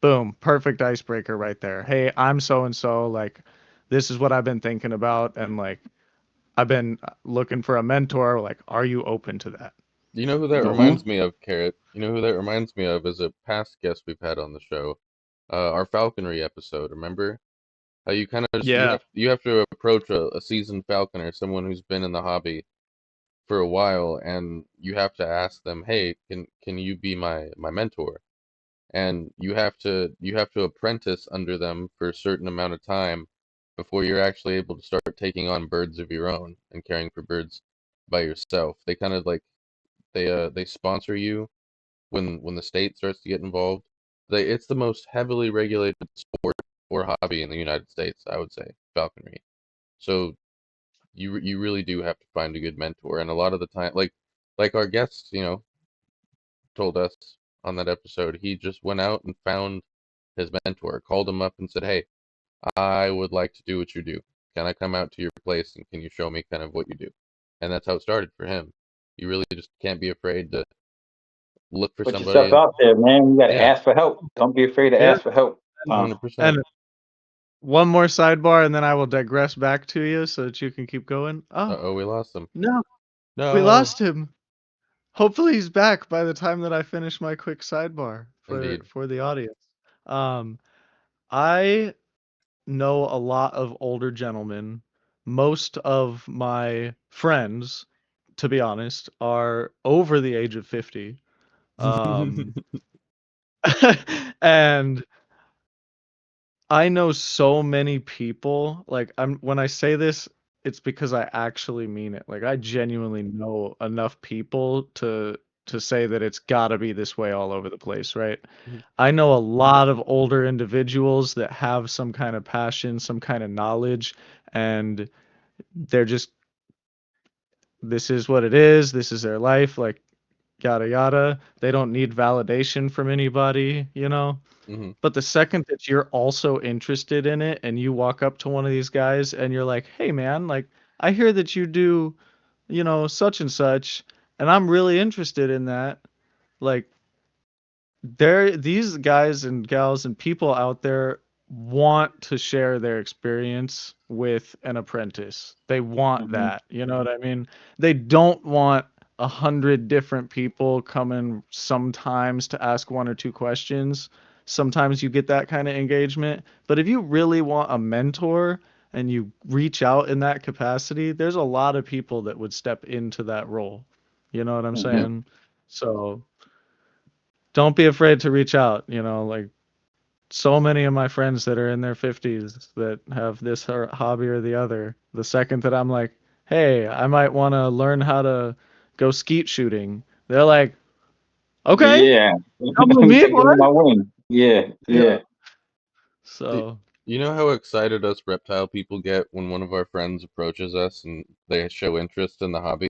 Speaker 2: Boom, perfect icebreaker right there. Hey, I'm so and so, like this is what I've been thinking about, and like I've been looking for a mentor, like are you open to that?
Speaker 3: You know who that
Speaker 4: Hmm.
Speaker 3: reminds me of, Carrot? You know who that reminds me of is a past guest we've had on the show. Our falconry episode, remember? How you kind of just
Speaker 2: Yeah.
Speaker 3: you have to approach a seasoned falconer, someone who's been in the hobby for a while, and you have to ask them, "Hey, can you be my mentor?" And you have to apprentice under them for a certain amount of time before you're actually able to start taking on birds of your own and caring for birds by yourself. They kind of like they sponsor you when the state starts to get involved. It's the most heavily regulated sport or hobby in the United States, I would say, falconry. So you really do have to find a good mentor, and a lot of the time, like our guests, told us on that episode, he just went out and found his mentor, called him up and said, "Hey, I would like to do what you do. Can I come out to your place and can you show me kind of what you do?" And that's how it started for him. You really just can't be afraid to look for
Speaker 4: Put
Speaker 3: somebody
Speaker 4: yourself
Speaker 3: and
Speaker 4: out there, man. You got to
Speaker 3: yeah,
Speaker 4: ask for help. Don't be afraid to
Speaker 2: Yeah.
Speaker 4: ask for help. Uh,
Speaker 3: 100%.
Speaker 2: And one more sidebar, and then I will digress back to you so that you can keep going. Oh,
Speaker 3: Uh-oh, we lost him.
Speaker 2: no, we
Speaker 3: No.
Speaker 2: lost him. Hopefully he's back by the time that I finish my quick sidebar
Speaker 3: Indeed.
Speaker 2: for the audience. Um, I know a lot of older gentlemen. Most of my friends, to be honest, are over the age of 50. Um, and I know so many people, like when I say this, it's because I actually mean it. Like I genuinely know enough people to say that it's got to be this way all over the place, right? I know a lot of older individuals that have some kind of passion, some kind of knowledge, and they're just this is what it is, this is their life, like yada yada. They don't need validation from anybody, you know?
Speaker 3: Hmm.
Speaker 2: But the second that you're also interested in it and you walk up to one of these guys and you're like, "Hey man, like I hear that you do, such and such, and I'm really interested in that." Like these guys and gals and people out there want to share their experience with an apprentice. They want
Speaker 4: hmm
Speaker 2: that. You know what I mean? They don't want 100 different people coming sometimes to ask one or two questions. Sometimes you get that kind of engagement. But if you really want a mentor and you reach out in that capacity, there's a lot of people that would step into that role. You know what I'm
Speaker 4: hmm
Speaker 2: saying? So don't be afraid to reach out, like so many of my friends that are in their 50s that have this hobby or the other. The second that I'm like, "Hey, I might want to learn how to go skeet shooting." They're like, "Okay,
Speaker 4: Yeah.
Speaker 2: come
Speaker 4: Let
Speaker 2: with
Speaker 4: me
Speaker 2: me,
Speaker 4: take you
Speaker 2: boy."
Speaker 4: under my wing. Yeah.
Speaker 2: Yeah.
Speaker 4: Yeah.
Speaker 3: Do
Speaker 2: So,
Speaker 3: you know how excited us reptile people get when one of our friends approaches us and they show interest in the hobby?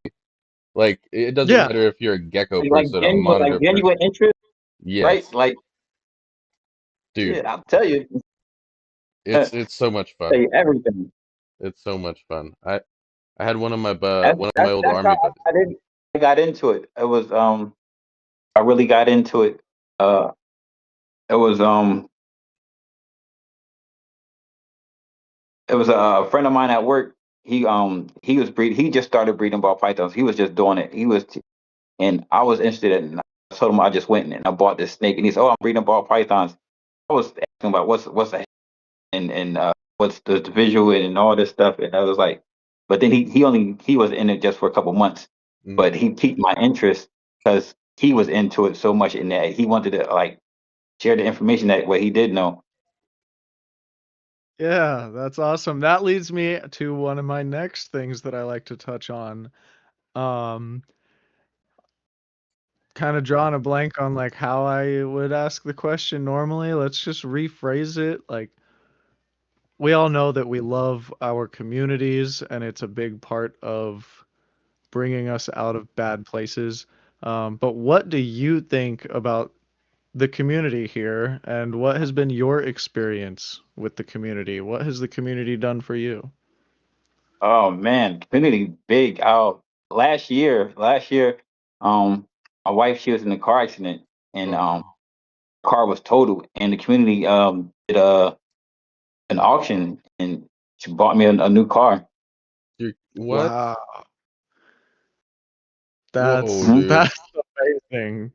Speaker 3: Like, it doesn't
Speaker 2: yeah.
Speaker 3: matter if you're a gecko
Speaker 4: Like
Speaker 3: person, a
Speaker 4: genuine,
Speaker 3: monitor
Speaker 4: like genuine
Speaker 3: person.
Speaker 4: interest, right?
Speaker 3: Yes,
Speaker 4: Like,
Speaker 3: dude,
Speaker 4: yeah, I'll tell you,
Speaker 3: it's so much
Speaker 4: tell
Speaker 3: fun.
Speaker 4: you everything.
Speaker 3: It's so much fun. I had
Speaker 4: That's
Speaker 3: one of my
Speaker 4: that's
Speaker 3: old
Speaker 4: that's how
Speaker 3: army buddies.
Speaker 4: I got into it. It was I really got into it. Uh, it was a friend of mine at work. He just started breeding ball pythons. He was just doing it. And I was interested in. I told him I just went and I bought this snake, and he said, "Oh, I'm breeding ball pythons." I was asking about what's the and what's the visual and all this stuff, and I was like, but then he was in it just for a couple months,
Speaker 3: Hmm.
Speaker 4: but he piqued my interest because he was into it so much in that he wanted to like share the information that what he did know.
Speaker 2: Yeah, that's awesome. That leads me to one of my next things that I like to touch on. Um, kind of drawing a blank on like how I would ask the question normally. Let's just rephrase it. Like we all know that we love our communities and it's a big part of bringing us out of bad places. But what do you think about the community here and what has been your experience with the community? What has the community done for you?
Speaker 4: Oh man, community big. Last year, um, my wife, she was in a car accident, and
Speaker 3: Oh,
Speaker 4: car was totaled, and the community did an auction, and she bought me a new car.
Speaker 3: what?
Speaker 2: Wow.
Speaker 3: Whoa,
Speaker 4: Hmm.
Speaker 3: dude.
Speaker 2: That's amazing.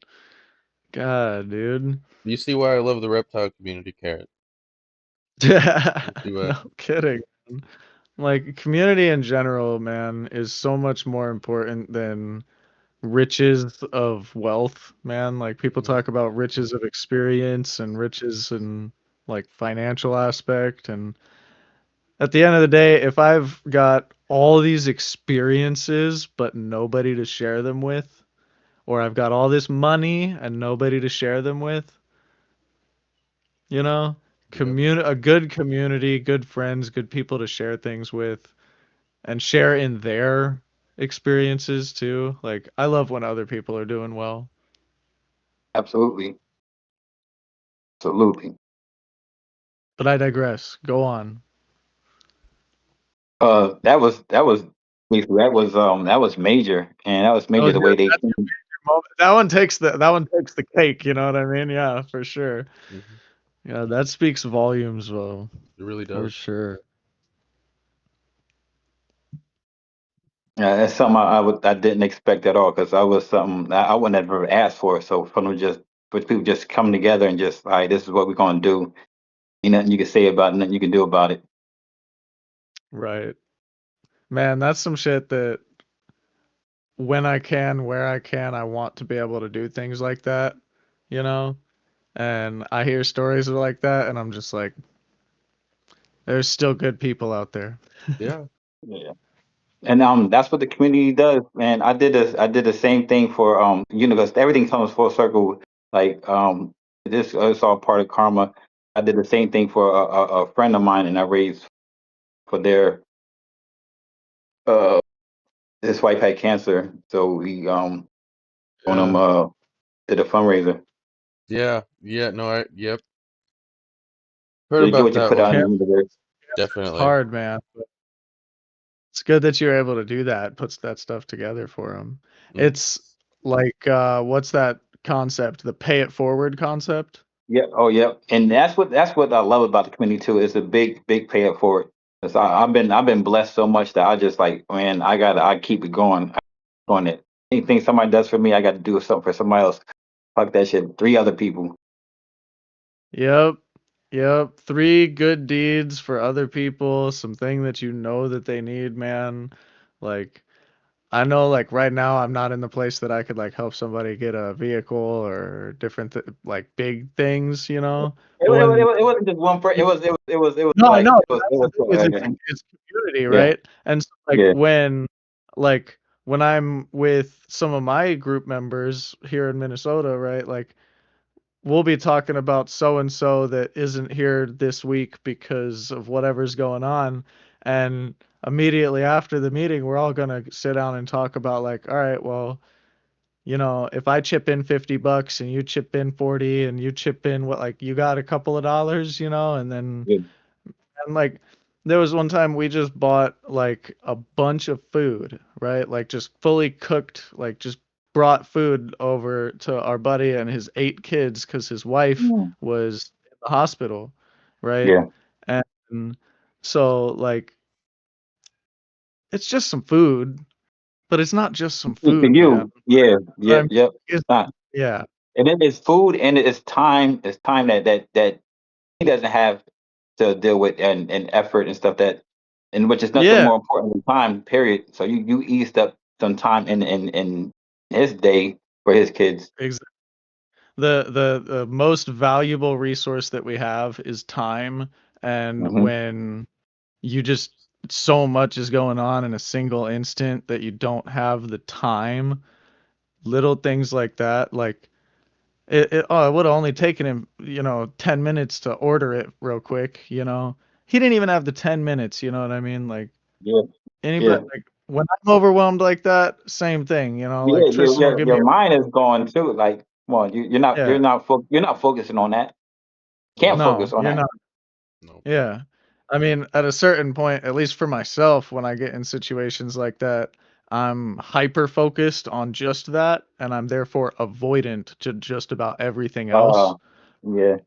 Speaker 2: God, dude.
Speaker 3: You see why I love the reptile community, Carrot?
Speaker 2: Yeah,
Speaker 3: You see why?
Speaker 2: no kidding. Man. Like community in general, man, is so much more important than riches of wealth, man. Like people
Speaker 3: Mhm.
Speaker 2: talk about riches of experience and riches and like financial aspect. And at the end of the day, if I've got all these experiences but nobody to share them with, or I've got all this money and nobody to share them with, you know,
Speaker 3: Yep.
Speaker 2: a good community, good friends, good people to share things with and share in their experiences too. Like I love when other people are doing well.
Speaker 4: Absolutely, absolutely.
Speaker 2: But I digress. Go on.
Speaker 4: That was that was major, and that was
Speaker 2: That
Speaker 4: major
Speaker 2: was
Speaker 4: the way they.
Speaker 2: that's your moment. That one takes the cake, you know what I mean? Yeah, for sure.
Speaker 3: Hmm.
Speaker 2: Yeah, that speaks volumes, though,
Speaker 3: It really
Speaker 2: for
Speaker 3: does.
Speaker 2: sure.
Speaker 4: That's something I didn't expect at all, because I was something I wouldn't have ever asked for. So from them just for people just come together and just, all right, this is what we're gonna do. Ain't nothing you can say about it, nothing you can do about it.
Speaker 2: Right. Man, that's some shit that when I can, where I can, I want to be able to do things like that, you know? And I hear stories like that, and I'm just like, there's still good people out there.
Speaker 3: Yeah.
Speaker 4: Yeah. And that's what the community does, man. I did the same thing for because everything comes full circle. Like this it's all part of karma. I did the same thing for a friend of mine, and I raised for their uh his wife had cancer, so we on them
Speaker 2: Yeah.
Speaker 4: did a fundraiser.
Speaker 3: Yeah. Yeah. No, yep. Heard
Speaker 4: You get
Speaker 3: about
Speaker 4: what you
Speaker 3: that
Speaker 4: put out
Speaker 3: one.
Speaker 4: in
Speaker 2: Cancer's
Speaker 4: the universe.
Speaker 3: Definitely.
Speaker 2: hard, man. But it's good that you're able to do that, puts that stuff together for them.
Speaker 3: Hmm.
Speaker 2: It's like, what's that concept? The pay it forward concept?
Speaker 4: Yeah. Oh, yeah. And that's what I love about the community too. It's a big pay up for it. 'Cause I've been blessed so much that I just like, man, I keep it going. On it. Anything somebody does for me, I got to do something for somebody else. Fuck that shit. Three other people.
Speaker 2: Yep. Yep. Three good deeds for other people, something that you know that they need, man. Like, I know, like, right now, I'm not in the place that I could, like, help somebody get a vehicle or different, like, big things, you know? But when,
Speaker 4: It wasn't just one person. It was
Speaker 2: no, I
Speaker 4: like
Speaker 2: know, but
Speaker 4: it
Speaker 2: that's the
Speaker 4: was
Speaker 2: thing is it's community,
Speaker 4: yeah,
Speaker 2: right? And so,
Speaker 4: yeah,
Speaker 2: like, when I'm with some of my group members here in Minnesota, right? Like, we'll be talking about so and so that isn't here this week because of whatever's going on. And immediately after the meeting, we're all going to sit down and talk about, like, all right, well, you know, if I chip in $50 and you chip in 40 and you chip in what, like, you got a couple of dollars, you know, and then,
Speaker 4: yeah.
Speaker 2: and like, there was one time we just bought like a bunch of food, right? Like just fully cooked, like just brought food over to our buddy and his 8 kids because his wife
Speaker 4: Mm.
Speaker 2: was in the hospital, right?
Speaker 4: Yeah.
Speaker 2: And so like it's just some food, but it's not just some
Speaker 4: For
Speaker 2: food, man.
Speaker 4: you, yeah,
Speaker 2: What I
Speaker 4: yep,
Speaker 2: mean
Speaker 4: yep.
Speaker 2: is,
Speaker 4: Not,
Speaker 2: yeah,
Speaker 4: and then it's food, and it's time. It's time that he doesn't have to deal with, and effort and stuff that, and which is nothing
Speaker 2: yeah,
Speaker 4: more important than time. Period. So you eased up some time in his day for his kids.
Speaker 2: exactly. The most valuable resource that we have is time, and
Speaker 4: Hmm.
Speaker 2: when you just so much is going on in a single instant that you don't have the time, little things like that, like it would have only taken him, you know, 10 minutes to order it real quick, you know. He didn't even have the 10 minutes, you know what I mean? Like
Speaker 4: Yeah, yeah.
Speaker 2: anybody, like when I'm overwhelmed like that, same thing, you know, like
Speaker 4: Yeah,
Speaker 2: Tristan will give me
Speaker 4: your mind is going too. Like, come on,
Speaker 2: yeah,
Speaker 4: you're not focusing on that. Can't
Speaker 3: Nope.
Speaker 4: focus
Speaker 2: no,
Speaker 4: on
Speaker 2: you're
Speaker 4: that.
Speaker 2: not.
Speaker 3: Nope.
Speaker 2: Yeah. I mean, at a certain point, at least for myself, when I get in situations like that, I'm hyper focused on just that, and I'm therefore avoidant to just about everything else.
Speaker 4: Yeah.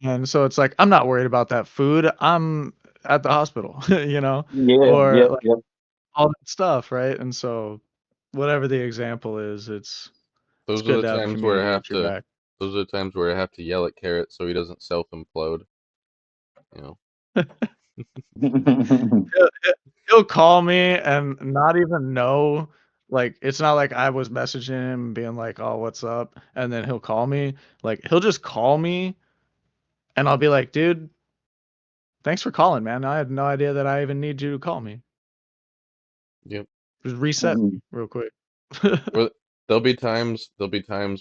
Speaker 2: And so it's like I'm not worried about that food. I'm at the hospital,
Speaker 4: Yeah.
Speaker 2: or
Speaker 4: Yep.
Speaker 2: like
Speaker 4: Yep.
Speaker 2: all that stuff, right? And so whatever the example is, it's
Speaker 3: Those are
Speaker 2: good
Speaker 3: the
Speaker 2: to have
Speaker 3: times where I
Speaker 2: community
Speaker 3: have
Speaker 2: at your
Speaker 3: to.
Speaker 2: back.
Speaker 3: Those are the times where I have to yell at Carrot so he doesn't self implode. You know.
Speaker 2: He'll he'll call me and not even know, like, it's not like I was messaging him being like, "Oh, what's up?" And then he'll call me. Like, he'll just call me and I'll be like, "Dude, thanks for calling, man. I had no idea that I even need you to call me.
Speaker 3: Yep.
Speaker 2: Just reset me real quick."
Speaker 3: Or there'll be times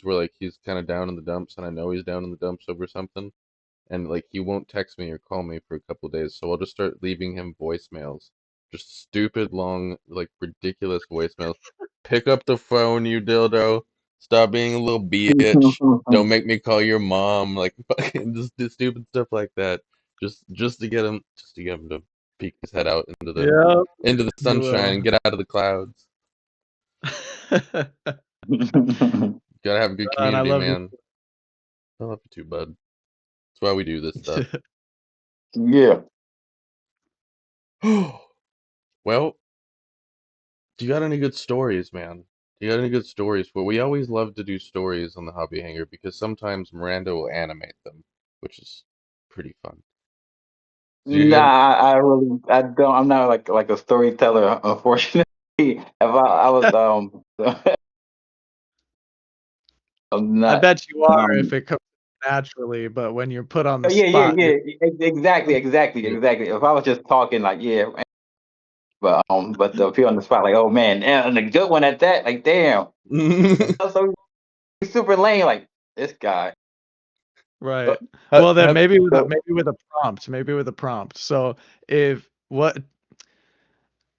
Speaker 3: where like he's kind of down in the dumps, and I know he's down in the dumps over something, and like he won't text me or call me for a couple of days, so I'll just start leaving him voicemails, just stupid long, like ridiculous voicemails. Pick up the phone, you dildo. Stop being a little bitch. Don't make me call your mom. Like fucking just do stupid stuff like that. Just to get him to peek his head out
Speaker 2: Yeah,
Speaker 3: into the
Speaker 2: he
Speaker 3: sunshine
Speaker 2: will.
Speaker 3: and get out of the clouds. Gotta have a good
Speaker 2: And I
Speaker 3: community,
Speaker 2: love you.
Speaker 3: man. I love you too, bud. That's why we do this stuff.
Speaker 4: Yeah.
Speaker 3: Well, do you got any good stories, man? Do you got any good stories? But we always love to do stories on the Hobby Hanger because sometimes Miranda will animate them, which is pretty fun. Do you have?
Speaker 4: Nah, I really, I don't. I'm not like a storyteller, unfortunately. If I was, I'm
Speaker 2: I
Speaker 4: not.
Speaker 2: bet you are if
Speaker 4: Um,
Speaker 2: it comes naturally, but when you're put on
Speaker 4: oh,
Speaker 2: the
Speaker 4: yeah, yeah,
Speaker 2: spot,
Speaker 4: yeah.
Speaker 2: you're
Speaker 4: Exactly, exactly,
Speaker 3: Yep.
Speaker 4: exactly. If I was just talking, like, yeah, but the feel on the spot, like, oh man, and the good one at that, like, damn, so he's super lame, like this guy.
Speaker 2: right.
Speaker 4: But,
Speaker 2: Well, then
Speaker 3: Have,
Speaker 4: so,
Speaker 2: maybe with a prompt, maybe with a prompt. So if what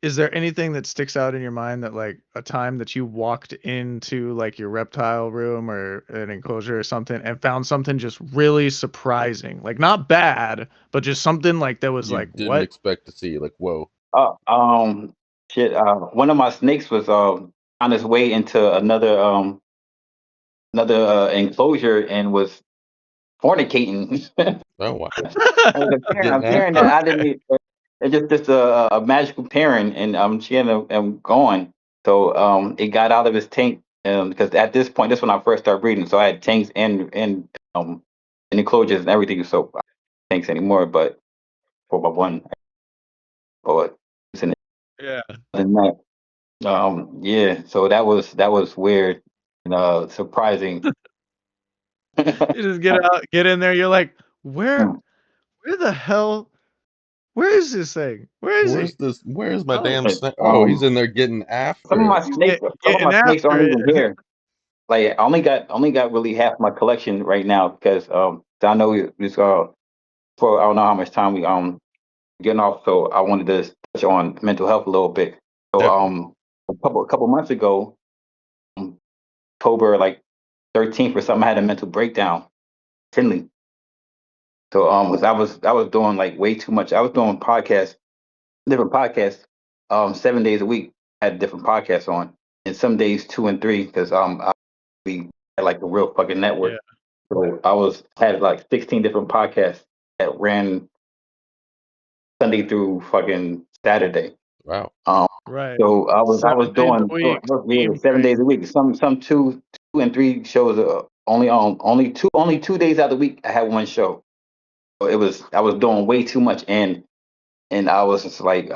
Speaker 2: is there anything that sticks out in your mind that like a time that you walked into like your reptile room or an enclosure or something and found something just really surprising? Like not bad, but just something like that was
Speaker 3: you
Speaker 2: like,
Speaker 3: didn't
Speaker 2: what?
Speaker 3: expect to see, like, whoa.
Speaker 4: uh, um, shit. One of my snakes was on his way into another enclosure and was fornicating.
Speaker 3: Oh wow.
Speaker 4: I'm
Speaker 3: Getting
Speaker 4: tearing that
Speaker 3: active.
Speaker 4: I didn't. It's just a magical pairing, and she ended up going. So it got out of his tank because at this point, this when I first started breeding. So I had tanks and enclosures and everything. So I don't have tanks anymore, but for my one, but other
Speaker 2: Yeah.
Speaker 4: than that, yeah. So that was weird and surprising.
Speaker 2: You just get out, get in there, you're like, where the hell where is this thing? Where is he?
Speaker 3: Where's my
Speaker 2: Oh,
Speaker 3: damn snake? Oh, he's
Speaker 4: um,
Speaker 3: in there getting
Speaker 4: some of
Speaker 3: after
Speaker 4: my
Speaker 3: it.
Speaker 2: he's
Speaker 4: snakes, some of
Speaker 2: getting
Speaker 4: my snakes
Speaker 2: after
Speaker 4: aren't
Speaker 2: it.
Speaker 4: even here. Like I only got really half my collection right now because I know it's for I don't know how much time we getting off, so I wanted to touch on mental health a little bit. So
Speaker 3: Definitely.
Speaker 4: a couple months ago, um, October like 13th or something, I had a mental breakdown. Finley. So I was doing like way too much. I was doing podcasts, different podcasts, 7 days a week. I had different podcasts on, and some days two and three because we had like a real fucking
Speaker 2: Yeah,
Speaker 4: network. So I had like 16 different podcasts that ran Sunday through fucking Saturday.
Speaker 3: Wow.
Speaker 4: Um,
Speaker 2: right.
Speaker 4: so I was I
Speaker 2: 7
Speaker 4: was
Speaker 2: days a
Speaker 4: doing
Speaker 2: week,
Speaker 4: yeah,
Speaker 2: steam
Speaker 4: 7 days a
Speaker 2: train.
Speaker 4: week. Some two and three shows only 2 days out of the week I had one show. So I was doing way too much and I was just like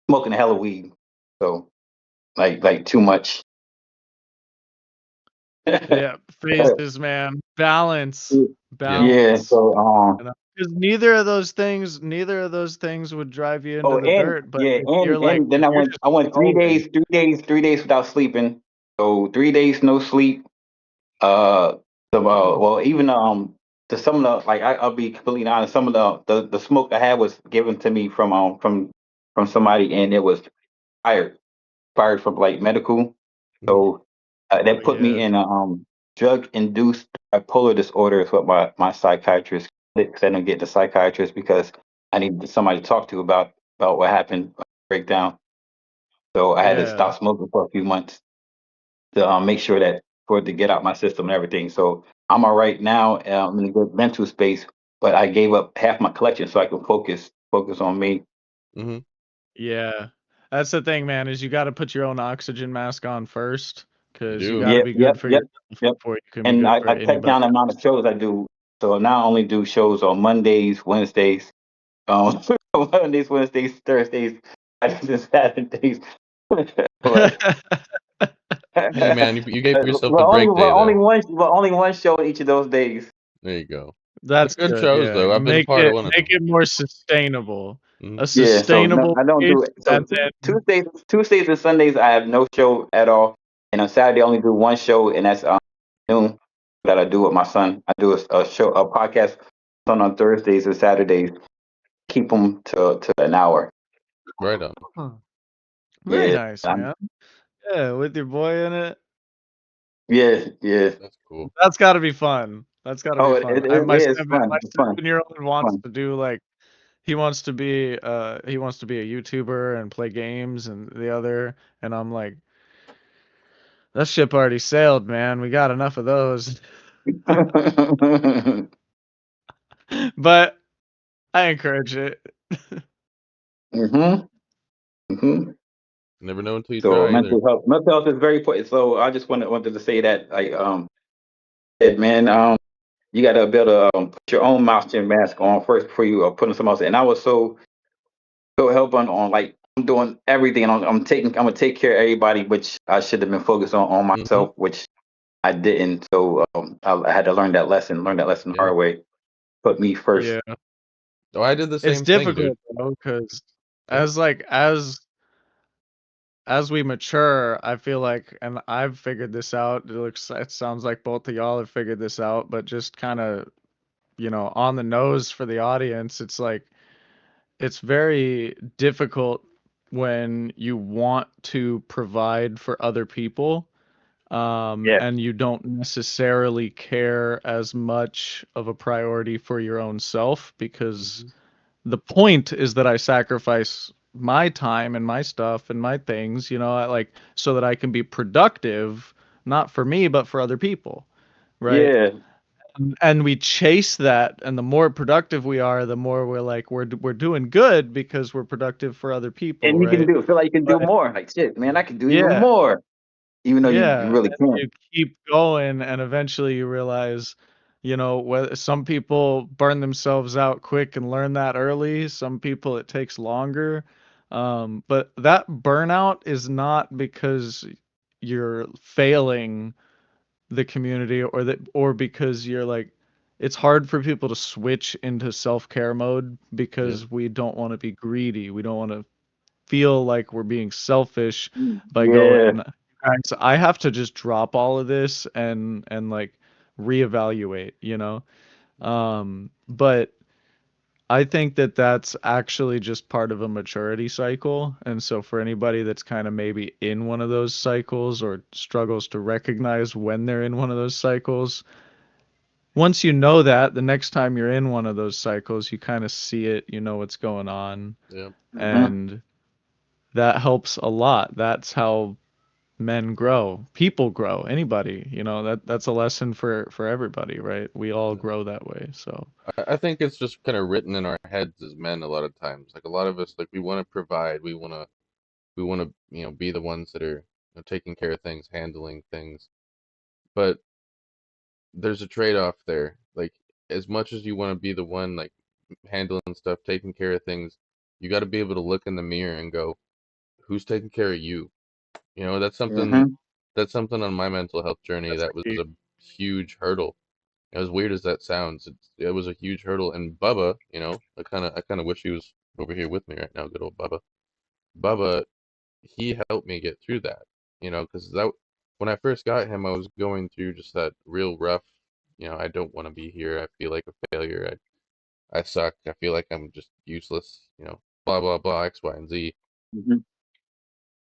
Speaker 4: smoking a hell of weed. So like too much.
Speaker 2: Yeah, phases, man. Balance,
Speaker 3: Yep.
Speaker 4: Yeah.
Speaker 2: balance.
Speaker 4: So
Speaker 2: Because neither of those things would drive you into
Speaker 4: oh,
Speaker 2: the
Speaker 4: and
Speaker 2: dirt. But
Speaker 4: yeah,
Speaker 2: if you're like,
Speaker 4: and then
Speaker 2: if
Speaker 4: I
Speaker 2: you're
Speaker 4: went
Speaker 2: just
Speaker 4: I went three
Speaker 2: going,
Speaker 4: days, 3 days without sleeping. So 3 days no sleep. Uh, well, even to some of the like I'll be completely honest. Some of the smoke I had was given to me from somebody, and it was fired from like medical. So
Speaker 2: oh
Speaker 4: that put me
Speaker 2: yeah,
Speaker 4: in a drug induced bipolar disorder is what my psychiatrist because I didn't get the psychiatrist because I needed somebody to talk to about what happened breakdown. So I had to
Speaker 2: Yeah.
Speaker 4: stop smoking for a few months to make sure that for it to get out my system and everything. So I'm all right now. I'm in a good mental space, but I gave up half my collection so I could focus on me.
Speaker 3: Hmm.
Speaker 2: Yeah. That's the thing, man, is you got to put your own oxygen mask on first
Speaker 3: You
Speaker 2: because you
Speaker 3: do.
Speaker 2: got to
Speaker 4: Yep,
Speaker 2: be
Speaker 4: yep,
Speaker 2: good for
Speaker 4: yep,
Speaker 2: yourself
Speaker 4: yep.
Speaker 2: before you can be
Speaker 4: And
Speaker 2: good for
Speaker 4: I cut down
Speaker 2: anybody
Speaker 4: the amount
Speaker 2: else.
Speaker 4: of shows I do. So now I only do shows on Mondays, Wednesdays, um, Mondays, Wednesdays, Thursdays, Fridays, and Saturdays. but
Speaker 3: Hey, man, you gave yourself the
Speaker 4: but only
Speaker 3: break day though.
Speaker 4: but only one show each of those days.
Speaker 3: There you go. They're
Speaker 2: That's
Speaker 3: good
Speaker 2: good,
Speaker 3: shows
Speaker 2: yeah.
Speaker 3: though. I've been a part of one of
Speaker 2: Make
Speaker 3: them.
Speaker 2: it more sustainable.
Speaker 3: Hmm.
Speaker 2: A
Speaker 4: Yeah, so no,
Speaker 2: sustainable
Speaker 4: I don't do
Speaker 2: pace,
Speaker 4: it. So
Speaker 2: and then
Speaker 4: Tuesdays and Sundays I have no show at all, and on Saturday I only do one show, and that's noon that I do with my son. I do a podcast on Thursdays and Saturdays. Keep them to an hour.
Speaker 3: Right on.
Speaker 2: Huh. Very
Speaker 4: Yeah,
Speaker 2: nice, man. Yeah, with your boy in it.
Speaker 4: yeah, yeah.
Speaker 3: That's cool.
Speaker 2: That's gotta be fun. That's gotta
Speaker 4: Oh,
Speaker 2: be fun.
Speaker 4: yeah, it's fun.
Speaker 2: My
Speaker 4: It's fun.
Speaker 2: 7-year-old wants
Speaker 4: Fun.
Speaker 2: to do like he wants to be a YouTuber and play games and the other, and I'm like, that ship already sailed, man. We got enough of those. But I encourage it.
Speaker 4: Mhm. Mhm.
Speaker 3: Never know until you
Speaker 4: So
Speaker 3: try either.
Speaker 4: mental health is very important. So I just wanted to say that, like, that, man, you got to be able to put your own oxygen mask on first before you putting someone else. And I was so help on like I'm doing everything. I'm gonna take care of everybody, which I should have been focused on
Speaker 3: Hmm.
Speaker 4: myself, which I didn't. So I had to learn that lesson the
Speaker 3: Yeah.
Speaker 4: hard way. Put me first.
Speaker 2: Yeah.
Speaker 3: Oh, I did the
Speaker 2: It's
Speaker 3: same thing, dude.
Speaker 2: difficult though, because
Speaker 3: Yeah.
Speaker 2: as we mature, I feel like, and I've figured this out. It sounds like both of y'all have figured this out, but just kind of, on the nose for the audience, it's like it's very difficult when you want to provide for other people,
Speaker 4: Yeah.
Speaker 2: and you don't necessarily care as much of a priority for your own self because
Speaker 3: Hmm.
Speaker 2: the point is that I sacrifice my time and my stuff and my things, like so that I can be productive, not for me, but for other people, right?
Speaker 4: Yeah.
Speaker 2: And we chase that, and the more productive we are, the more we're like we're doing good because we're productive for other people,
Speaker 4: And you can
Speaker 2: right?
Speaker 4: feel like you can do
Speaker 2: But
Speaker 4: more. Like shit, man, I can do even
Speaker 2: yeah,
Speaker 4: more, even though you
Speaker 2: yeah,
Speaker 4: really
Speaker 2: and
Speaker 4: can't.
Speaker 2: you keep going, and eventually you realize, some people burn themselves out quick and learn that early. Some people it takes longer. But that burnout is not because you're failing the community or because you're like it's hard for people to switch into self-care mode
Speaker 3: Yeah.
Speaker 2: because we don't want to be greedy. We don't want to feel like we're being selfish by
Speaker 4: Yeah.
Speaker 2: going, guys, I have to just drop all of this and like reevaluate, but I think that that's actually just part of a maturity cycle. And so for anybody that's kind of maybe in one of those cycles or struggles to recognize when they're in one of those cycles, once you know that, the next time you're in one of those cycles, you kind of see it, you know what's going on,
Speaker 3: Yeah.
Speaker 4: Hmm.
Speaker 2: and that helps a lot. That's how men grow, people grow, anybody, that's a lesson for everybody, right? We all
Speaker 3: Yeah.
Speaker 2: grow that way. So
Speaker 3: I think it's just kind of written in our heads as men a lot of times. Like a lot of us, like we want to provide, we want to, be the ones that are taking care of things, handling things. But there's a trade-off there. Like as much as you want to be the one like handling stuff, taking care of things, you got to be able to look in the mirror and go, who's taking care of you?
Speaker 4: Hmm.
Speaker 3: That's something on my mental health journey
Speaker 2: that's
Speaker 3: that
Speaker 2: the
Speaker 3: was
Speaker 2: key.
Speaker 3: a huge hurdle. As weird as that sounds, it was a huge hurdle. And Bubba, I kind of wish he was over here with me right now. Good old Bubba. Bubba, he helped me get through that. Because that when I first got him, I was going through just that real rough. I don't want to be here. I feel like a failure. I suck. I feel like I'm just useless. Blah blah blah X Y and Z.
Speaker 4: Hmm.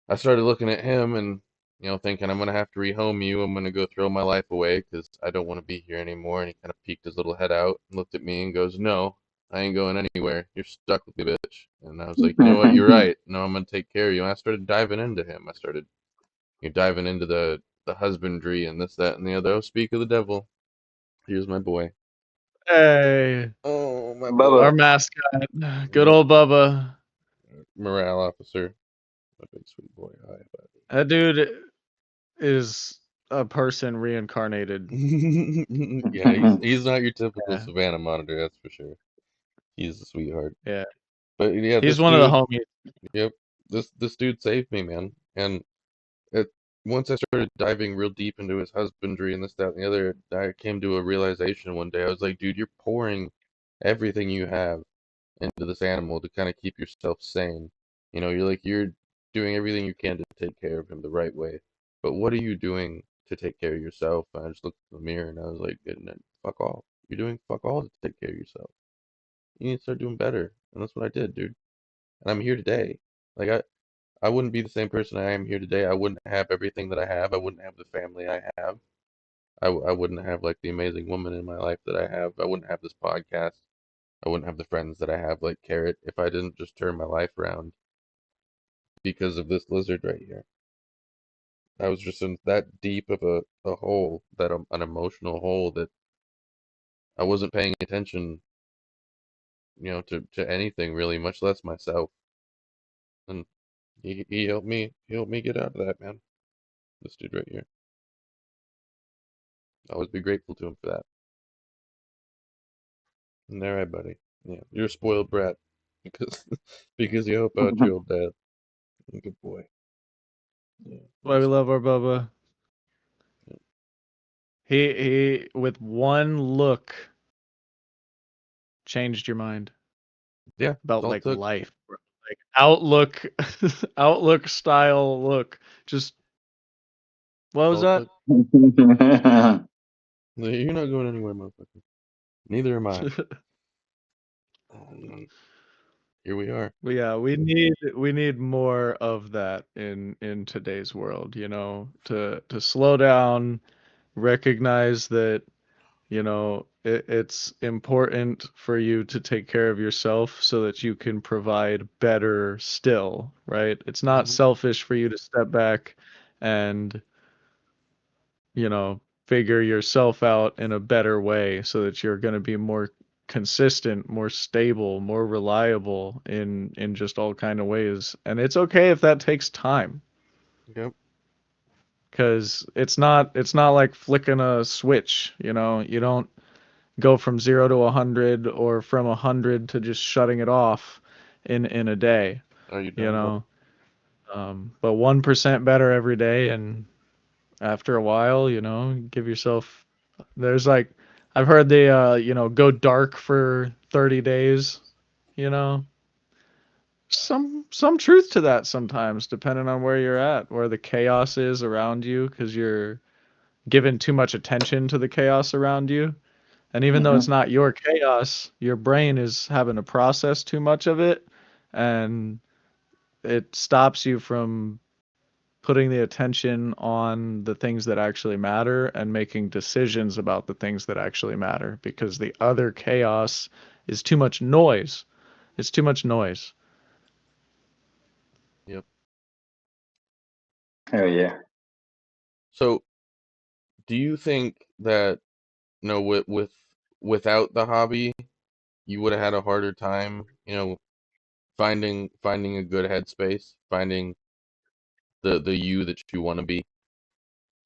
Speaker 3: I started looking at him and thinking I'm gonna have to rehome you. I'm gonna go throw my life away because I don't want to be here anymore. And he kind of peeked his little head out and looked at me and goes, "No, I ain't going anywhere. You're stuck with me, bitch. And I was like, you know what? You're right. No, I'm gonna take care of you. And I started diving into him. I started diving into the husbandry and this, that, and the other. Oh, speak of the devil. Here's my boy.
Speaker 2: Hey,
Speaker 3: Oh, my boy.
Speaker 2: our
Speaker 4: Bubba.
Speaker 2: mascot, good old Bubba.
Speaker 3: Morale officer. My big sweet boy. Hi,
Speaker 2: That dude is a person reincarnated.
Speaker 3: buddy. Yeah, he's not your typical
Speaker 2: Yeah,
Speaker 3: Savannah monitor, that's for sure. He's a sweetheart.
Speaker 2: yeah.
Speaker 3: But yeah,
Speaker 2: He's
Speaker 3: this
Speaker 2: one of the
Speaker 3: dude,
Speaker 2: homies.
Speaker 3: yep, this dude saved me, man. And it, once I started diving real deep into his husbandry and this, that, and the other, I came to a realization one day. I was like, dude, you're pouring everything you have into this animal to kind of keep yourself sane. You're doing everything you can to take care of him the right way. But what are you doing to take care of yourself? And I just looked in the mirror and I was like, fuck all. You're doing fuck all to take care of yourself. You need to start doing better. And that's what I did, dude. And I'm here today. Like I wouldn't be the same person I am here today. I wouldn't have everything that I have. I wouldn't have the family I have. I wouldn't have like the amazing woman in my life that I have. I wouldn't have this podcast. I wouldn't have the friends that I have like Carrot if I didn't just turn my life around because of this lizard right here. I was just in that deep of a hole, an emotional hole that I wasn't paying attention, to anything really, much less myself. And he helped me get out of that, man. This dude right here. I'll always be grateful to him for that. And there, right, buddy. Yeah, you're a spoiled brat because because you help out your old dad. Good boy. Yeah,
Speaker 2: Why we
Speaker 3: awesome.
Speaker 2: love our Bubba. He with one look changed your mind
Speaker 3: Yeah, that's
Speaker 2: about
Speaker 3: all it
Speaker 2: like
Speaker 3: took.
Speaker 2: life, bro. Like outlook, outlook style look. Just what
Speaker 3: That's
Speaker 2: was
Speaker 3: all it
Speaker 2: that?
Speaker 3: took. No, you're not going anywhere, motherfucker. Neither am I. And here we are.
Speaker 2: But yeah, we need more of that in today's world, to slow down, recognize that, it's important for you to take care of yourself so that you can provide better still, right? It's not
Speaker 3: Hmm.
Speaker 2: selfish for you to step back and, figure yourself out in a better way so that you're going to be more consistent, more stable, more reliable in just all kind of ways. And it's okay if that takes time,
Speaker 3: Yep.
Speaker 2: because it's not like flicking a switch, you don't go from 0 to 100 or from 100 to just shutting it off in a day,
Speaker 3: Are you
Speaker 2: you
Speaker 3: done, bud?
Speaker 2: know. But 1% better every day, and after a while, give yourself. There's like, I've heard they go dark for 30 days, you know. Some truth to that sometimes, depending on where you're at, where the chaos is around you, because you're giving too much attention to the chaos around you. And even though it's
Speaker 4: Mhm.
Speaker 2: not your chaos, your brain is having to process too much of it, and it stops you from putting the attention on the things that actually matter and making decisions about the things that actually matter, because the other chaos is too much noise. It's too much noise.
Speaker 3: Yep.
Speaker 4: Hell yeah.
Speaker 3: So, do you think that without the hobby, you would have had a harder time, finding a good headspace, finding the you that you want to be?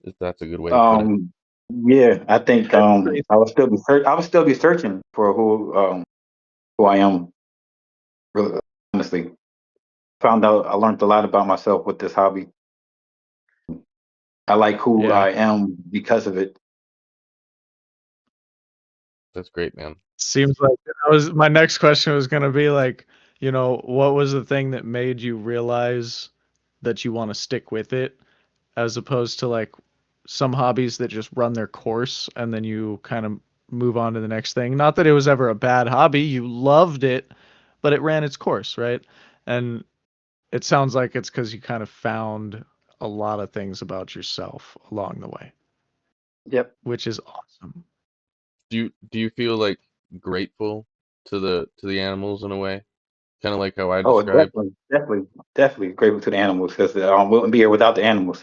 Speaker 3: If that's a good way to put it.
Speaker 4: Um, yeah, I think
Speaker 2: Headspace.
Speaker 4: I would still be searching for who I am. Really, honestly, I learned a lot about myself with this hobby. I like who
Speaker 2: Yeah.
Speaker 4: I am because of it.
Speaker 3: That's great, man.
Speaker 2: Seems like my next question was going to be like, what was the thing that made you realize that you want to stick with it, as opposed to like some hobbies that just run their course and then you kind of move on to the next thing. Not that it was ever a bad hobby, you loved it, but it ran its course, right? And it sounds like it's because you kind of found a lot of things about yourself along the way,
Speaker 4: Yep.
Speaker 2: which is awesome.
Speaker 3: Do you feel like grateful to the animals in a way, kind of like how I
Speaker 4: Oh,
Speaker 3: described.
Speaker 4: definitely grateful to the animals because wouldn't be here without the animals.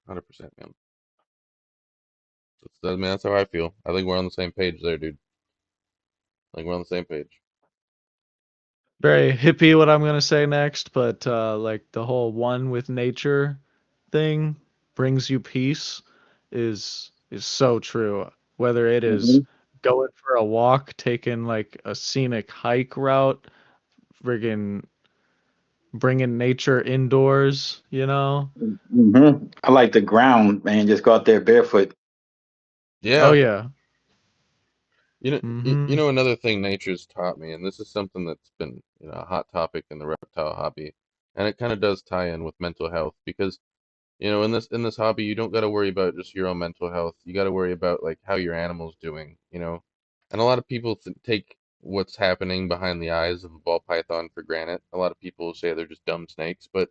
Speaker 3: 100%, man. I mean, that's how I feel. I think we're on the same page there, dude. I think we're on the same page.
Speaker 2: Very hippie what I'm gonna say next, but like the whole one with nature thing brings you peace is so true. Whether it is
Speaker 4: Hmm.
Speaker 2: going for a walk, taking like a scenic hike route, friggin' bringing nature indoors, you know?
Speaker 4: Hmm. I like the ground, man. Just go out there barefoot.
Speaker 2: Oh
Speaker 3: Yeah,
Speaker 2: yeah.
Speaker 3: you
Speaker 2: Mm-hmm.
Speaker 3: know another thing nature's taught me, and this is something that's been a hot topic in the reptile hobby, and it kind of does tie in with mental health because in this hobby you don't got to worry about just your own mental health. You got to worry about like how your animal's doing, and a lot of people take what's happening behind the eyes of a ball python for granted. A lot of people say they're just dumb snakes, but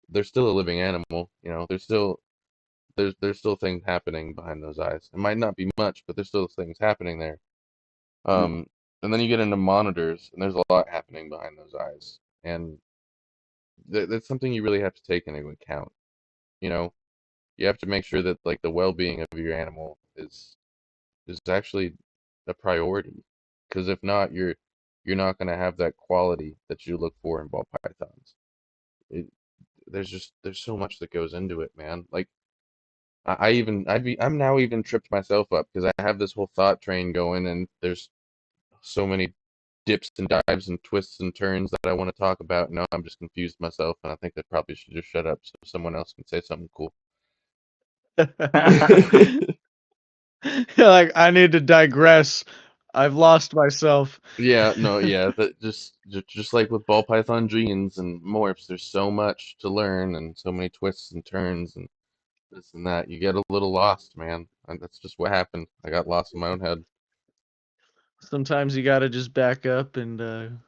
Speaker 3: they're still a living animal. There's still things happening behind those eyes. It might not be much, but there's still things happening there. Um, and then you get into monitors, and there's a lot happening behind those eyes, and that's something you really have to take into account. You know, you have to make sure that like the well-being of your animal is actually a priority, because if not, you're not going to have that quality that you look for in ball pythons. It, there's so much that goes into it, man. Like I'm now even tripped myself up because I have this whole thought train going, and there's so many dips and dives and twists and turns that I want to talk about. Now I'm just confused myself, and I think I probably should just shut up so someone else can say something cool.
Speaker 2: You're like, I need to digress. I've lost myself.
Speaker 3: Yeah, no, yeah, that just like with ball python genes and morphs, there's so much to learn and so many twists and turns and this and that. You get a little lost, man. And that's just what happened. I got lost in my own head.
Speaker 2: Sometimes you gotta just back up and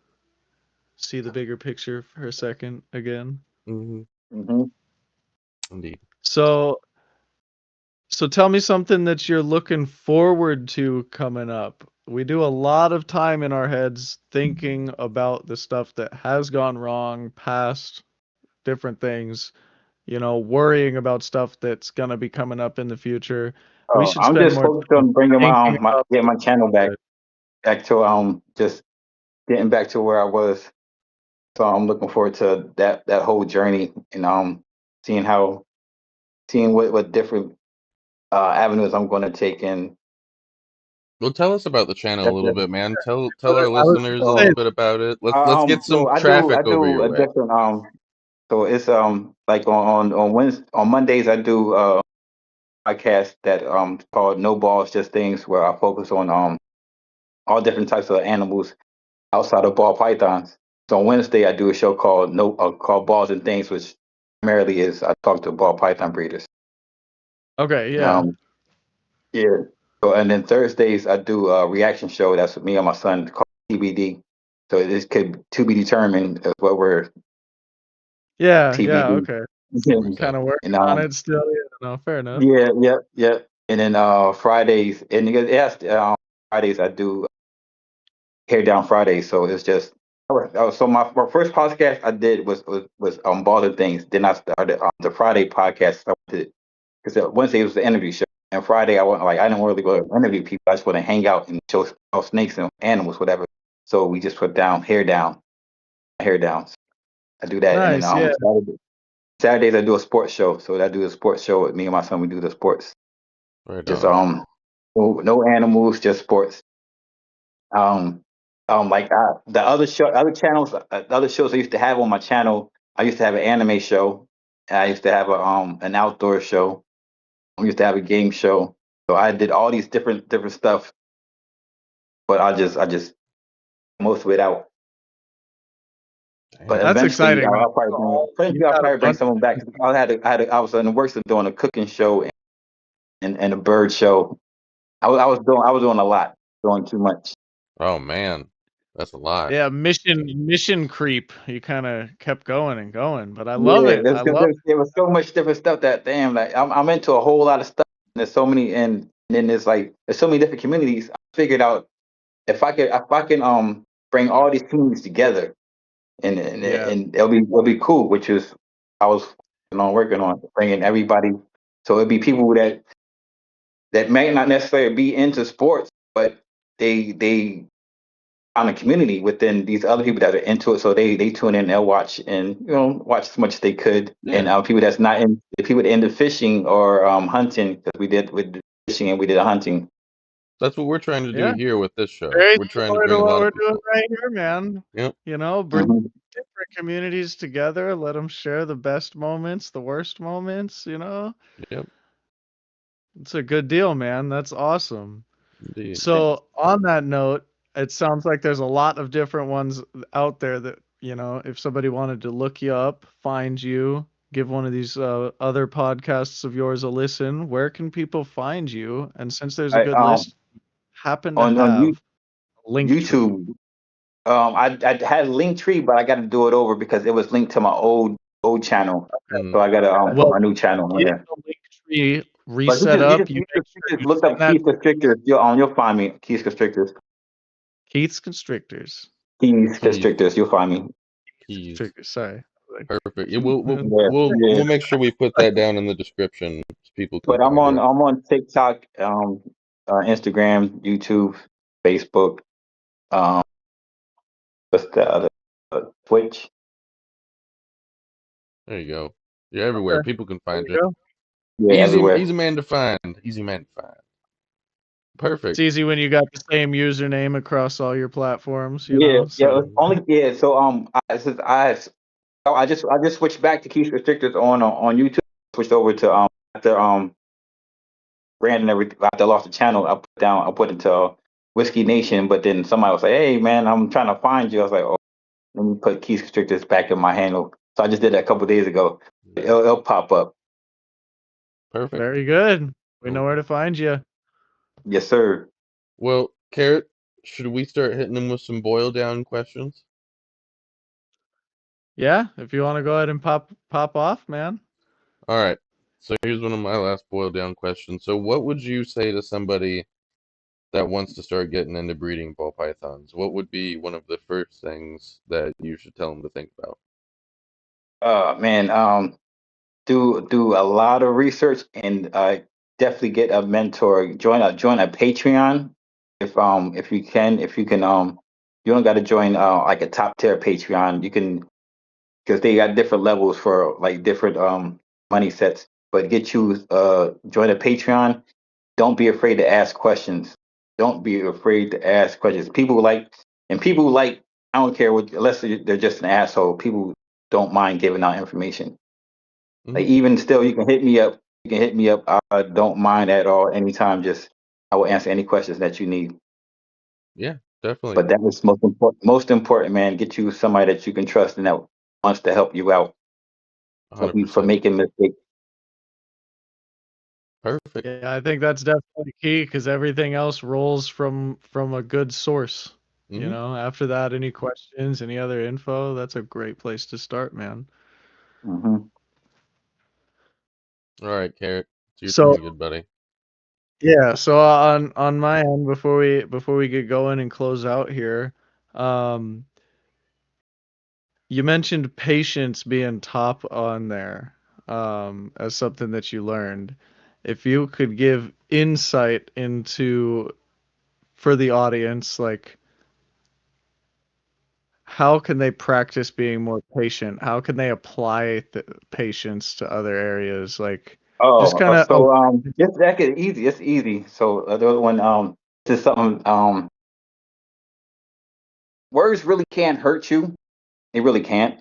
Speaker 2: see the bigger picture for a second again.
Speaker 3: Hmm.
Speaker 4: Hmm.
Speaker 3: Indeed.
Speaker 2: So, so tell me something that you're looking forward to coming up. We do a lot of time in our heads thinking about the stuff that has gone wrong, past different things, worrying about stuff that's gonna be coming up in the future. We should
Speaker 4: I'm
Speaker 2: spend
Speaker 4: just
Speaker 2: more
Speaker 4: focused
Speaker 2: time
Speaker 4: on bringing
Speaker 2: thinking about
Speaker 4: getting
Speaker 2: the
Speaker 4: my channel back
Speaker 2: good.
Speaker 4: to just getting back to where I was. So I'm looking forward to that whole journey and seeing how seeing what different avenues I'm going to take in.
Speaker 3: Well, tell us about the channel a
Speaker 4: That's
Speaker 3: little
Speaker 4: it.
Speaker 3: bit, man. Tell our
Speaker 2: I was
Speaker 3: listeners a
Speaker 2: gonna
Speaker 3: little
Speaker 2: say,
Speaker 3: bit about it. Let's get
Speaker 4: So
Speaker 3: some traffic
Speaker 4: I
Speaker 3: over
Speaker 4: do
Speaker 3: your
Speaker 4: a
Speaker 3: way.
Speaker 4: different so it's like on Wednesday, on Mondays I do podcast that called No Balls Just Things, where I focus on all different types of animals outside of ball pythons. So on Wednesday I do a show called No called Balls and Things, which primarily is I talk to ball python breeders.
Speaker 2: okay,
Speaker 4: And,
Speaker 2: yeah.
Speaker 4: yeah. So and then Thursdays I do a reaction show that's with me and my son called TBD. So this could to be determined as what we're
Speaker 2: Yeah, yeah,
Speaker 4: TBD.
Speaker 2: okay.
Speaker 3: We say.
Speaker 2: Kind of working
Speaker 4: And
Speaker 2: on it still. Yeah, no, fair enough.
Speaker 4: yeah, yeah. And then Fridays and yes, Fridays I do Hair Down Fridays. So it's just so my first podcast I did was Balls and Things. Then I started the Friday podcast. I did because Wednesday was the interview show, and Friday I went like I didn't really go to interview people. I just want to hang out and show snakes and animals, whatever. So we just put down hair down. I do that, and then
Speaker 2: Nice, yeah.
Speaker 4: Saturdays I do a sports show. So I do a sports show with me and my son. We do the sports.
Speaker 3: Right
Speaker 4: Just
Speaker 3: on.
Speaker 4: no animals, just sports. Um, like the other channels, the other shows I used to have on my channel. I used to have an anime show. And I used to have an outdoor show. I used to have a game show. So I did all these different stuff, but I just most of it out. But
Speaker 3: Damn.
Speaker 2: That's
Speaker 4: eventually,
Speaker 2: exciting, man. You've
Speaker 4: I'll
Speaker 2: got a
Speaker 4: probably bring
Speaker 2: bunch.
Speaker 4: someone back. I was in the works of doing a cooking show and a bird show. I was doing a lot, doing too much.
Speaker 3: Oh man, that's a lot.
Speaker 2: Yeah, mission creep. You kind of kept going and going, but I love
Speaker 4: Yeah,
Speaker 2: it. I love
Speaker 4: there was so much different stuff that damn like I'm into a whole lot of stuff. And there's so many and then there's so many different communities. I figured out if I can bring all these communities together, and
Speaker 2: Yeah.
Speaker 4: it'll be cool. Which is I was working on bringing everybody. So it'd be people that may not necessarily be into sports, but they found a community within these other people that are into it. So they tune in, they'll watch and watch as much as they could. And
Speaker 3: Yeah,
Speaker 4: people that's not in, the people that into fishing or hunting, because we did with fishing and we did hunting.
Speaker 3: that's what we're trying to do
Speaker 2: Yeah.
Speaker 3: here with this show.
Speaker 2: Very
Speaker 3: We're trying to
Speaker 2: similar to
Speaker 3: bring a
Speaker 2: what
Speaker 3: lot of
Speaker 2: we're doing
Speaker 3: people.
Speaker 2: right here, man.
Speaker 3: Yep.
Speaker 2: Bring
Speaker 4: Mhm.
Speaker 2: different communities together, let them share the best moments, the worst moments,
Speaker 3: Yep.
Speaker 2: It's a good deal, man. That's awesome.
Speaker 3: Indeed.
Speaker 2: So, on that note, it sounds like there's a lot of different ones out there that, if somebody wanted to look you up, find you, give one of these other podcasts of yours a listen, where can people find you? And since there's a
Speaker 4: I
Speaker 2: good list, happen to
Speaker 4: on
Speaker 2: have a link tree.
Speaker 4: YouTube. I had Linktree, but I got to do it over because it was linked to my old channel.
Speaker 3: Mm.
Speaker 4: So I got to put
Speaker 2: Well,
Speaker 4: my new channel on
Speaker 2: get
Speaker 4: there.
Speaker 2: the link tree
Speaker 4: But
Speaker 2: reset up. You make
Speaker 4: you
Speaker 2: sure
Speaker 4: just
Speaker 2: you
Speaker 4: look
Speaker 2: send
Speaker 4: up
Speaker 2: that
Speaker 4: Keith Constrictors. You'll find me. Keith Constrictors.
Speaker 2: Keith's Constrictors.
Speaker 4: Keith
Speaker 3: Keys.
Speaker 4: Constrictors. You'll find me.
Speaker 3: Keys.
Speaker 2: Constrictors, sorry.
Speaker 3: Perfect. Yeah, we'll we'll
Speaker 4: Yeah,
Speaker 3: we'll
Speaker 4: yeah.
Speaker 3: we'll make sure we put that down in the description so people can
Speaker 4: But I'm
Speaker 3: find
Speaker 4: on
Speaker 3: it.
Speaker 4: TikTok, Instagram, YouTube, Facebook. Um, what's the other? Twitch.
Speaker 3: There you go. You're everywhere.
Speaker 2: Okay,
Speaker 3: People can
Speaker 2: there
Speaker 3: find
Speaker 2: you
Speaker 3: you.
Speaker 2: go.
Speaker 4: Yeah,
Speaker 3: Easy,
Speaker 4: everywhere.
Speaker 3: easy man to find. Easy man to find.
Speaker 2: It's
Speaker 3: Perfect.
Speaker 2: easy when you got the same username across all your platforms,
Speaker 4: Yeah, yeah.
Speaker 2: so
Speaker 4: Only yeah. So I just switched back to Keith Restrictors on YouTube. Switched over to after brand and everything. After I lost the channel, I put it to Whiskey Nation. But then somebody was like, "Hey man, I'm trying to find you." I was like, "Oh, let me put Keith Restrictors back in my handle." So I just did that a couple days ago. It'll pop up.
Speaker 3: Perfect.
Speaker 2: very good. We know
Speaker 3: Well,
Speaker 2: where to find you.
Speaker 4: Yes, sir.
Speaker 3: well, Carrot, should we start hitting them with some boil down questions?
Speaker 2: Yeah, if you want to go ahead and pop off, man.
Speaker 3: All right. So here's one of my last boil down questions. So what would you say to somebody that wants to start getting into breeding ball pythons? What would be one of the first things that you should tell them to think about?
Speaker 4: Man. Do a lot of research and definitely get a mentor. Join a Patreon if you can. If you can you don't got to join like a top tier Patreon. You can, because they got different levels for like different money sets. But get you join a Patreon. Don't be afraid to ask questions. Don't be afraid to ask questions. People like, I don't care what, unless they're just an asshole. People don't mind giving out information. Like
Speaker 3: Hmm.
Speaker 4: even still, you can hit me up. You can hit me up. I don't mind at all. Anytime, just I will answer any questions that you need.
Speaker 3: Yeah, definitely.
Speaker 4: But that was most important. Most important, man. Get you somebody that you can trust and that wants to help you out, help you from
Speaker 3: 100%.
Speaker 4: making mistakes.
Speaker 3: Perfect.
Speaker 2: Yeah, I think that's definitely key because everything else rolls from a good source.
Speaker 3: Hmm.
Speaker 2: After that, any questions, any other info, that's a great place to start, man.
Speaker 4: Hmm.
Speaker 3: All right, Carrot. It's your
Speaker 2: So
Speaker 3: turn, good buddy.
Speaker 2: yeah, so on my end, before we get going and close out here, um, you mentioned patience being top on there, as something that you learned. If you could give insight into for the audience, like how can they practice being more patient? How can they apply patience to other areas? Like just
Speaker 4: Oh,
Speaker 2: kind of
Speaker 4: so it's that get easy. It's easy. So the other one, this is something. Words really can't hurt you. They really can't.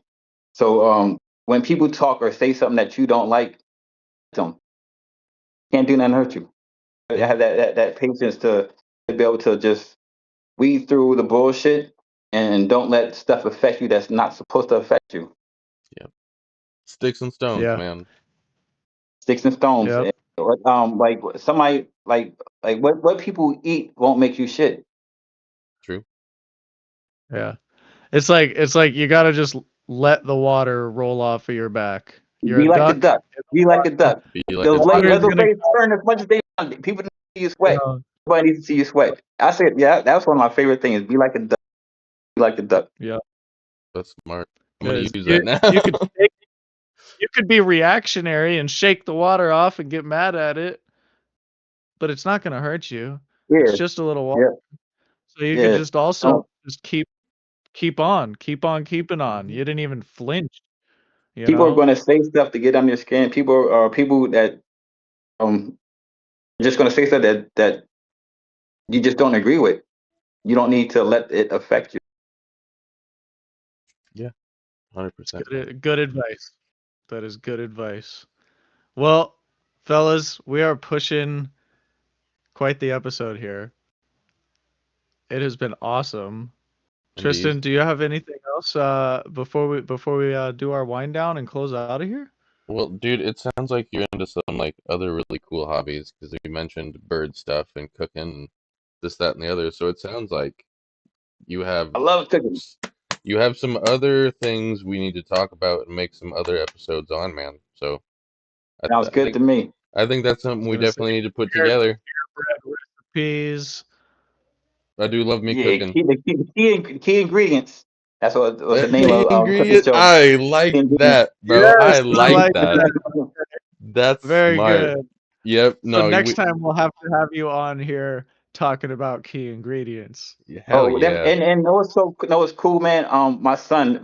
Speaker 4: So when people talk or say something that you don't like, them can't do nothing to hurt you. I have that patience to be able to just weed through the bullshit and don't let stuff affect you that's not supposed to affect you.
Speaker 3: Yep. Sticks and stones,
Speaker 2: yeah,
Speaker 3: man.
Speaker 4: Sticks and stones.
Speaker 2: yep,
Speaker 4: Like somebody like what people eat won't make you shit.
Speaker 3: True.
Speaker 2: yeah. It's like you gotta just let the water roll off of your back. You're a
Speaker 4: Be like a
Speaker 2: duck
Speaker 4: duck.
Speaker 2: in the
Speaker 4: Be like a
Speaker 2: water.
Speaker 4: duck.
Speaker 3: Be like
Speaker 2: The
Speaker 3: a duck.
Speaker 2: water's
Speaker 4: Let those
Speaker 2: gonna
Speaker 4: ladies
Speaker 2: come.
Speaker 4: burn as much as they want. People need to see you
Speaker 2: You
Speaker 4: sweat.
Speaker 2: know,
Speaker 4: Everybody needs to see you sweat. I said, yeah, that's one of my favorite things. Be like a duck. like the duck.
Speaker 2: Yeah,
Speaker 3: That's smart. I'm gonna
Speaker 2: because
Speaker 3: use that now.
Speaker 2: you could be reactionary and shake the water off and get mad at it, but it's not gonna hurt you. It's
Speaker 4: Yeah,
Speaker 2: just a little water.
Speaker 4: yeah,
Speaker 2: So you could
Speaker 4: yeah.
Speaker 2: just also
Speaker 4: Um,
Speaker 2: just keep on, keep on keeping on. You didn't even flinch, you
Speaker 4: people are
Speaker 2: know?
Speaker 4: gonna say stuff to get on your skin. People that um just gonna say stuff that you just don't agree with. You don't need to let it affect you.
Speaker 3: Yeah, 100%.
Speaker 2: Good advice. That is good advice. Well, fellas, we are pushing quite the episode here. It has been awesome.
Speaker 3: Indeed.
Speaker 2: Tristan, do you have anything else before we do our wind down and close out of here?
Speaker 3: Well, dude, it sounds like you're into some like other really cool hobbies because you mentioned bird stuff and cooking and this, that, and the other. So it sounds like you have
Speaker 4: I love cooking.
Speaker 3: you have some other things we need to talk about and make some other episodes on, man. So I,
Speaker 4: Sounds
Speaker 3: th I
Speaker 4: good
Speaker 3: think
Speaker 4: to me.
Speaker 3: I think that's
Speaker 2: I
Speaker 3: something
Speaker 2: was
Speaker 3: we
Speaker 2: gonna say
Speaker 3: definitely need to put
Speaker 2: beer
Speaker 3: together.
Speaker 2: bread recipes.
Speaker 3: I do love me
Speaker 4: Yeah,
Speaker 3: cooking.
Speaker 4: key ingredients. That's what the name
Speaker 3: Key
Speaker 4: of cooking
Speaker 3: ingredient,
Speaker 4: show.
Speaker 3: I like
Speaker 4: Key ingredients.
Speaker 3: that, bro. I
Speaker 2: Yes, I
Speaker 3: like
Speaker 2: like
Speaker 3: that.
Speaker 2: that.
Speaker 3: That's
Speaker 2: Very
Speaker 3: smart.
Speaker 2: good.
Speaker 3: Yep.
Speaker 2: So
Speaker 3: No,
Speaker 2: next time we'll have to have you on here talking about key ingredients.
Speaker 3: hell
Speaker 4: Oh,
Speaker 3: yeah.
Speaker 4: and know what's cool, man. My son,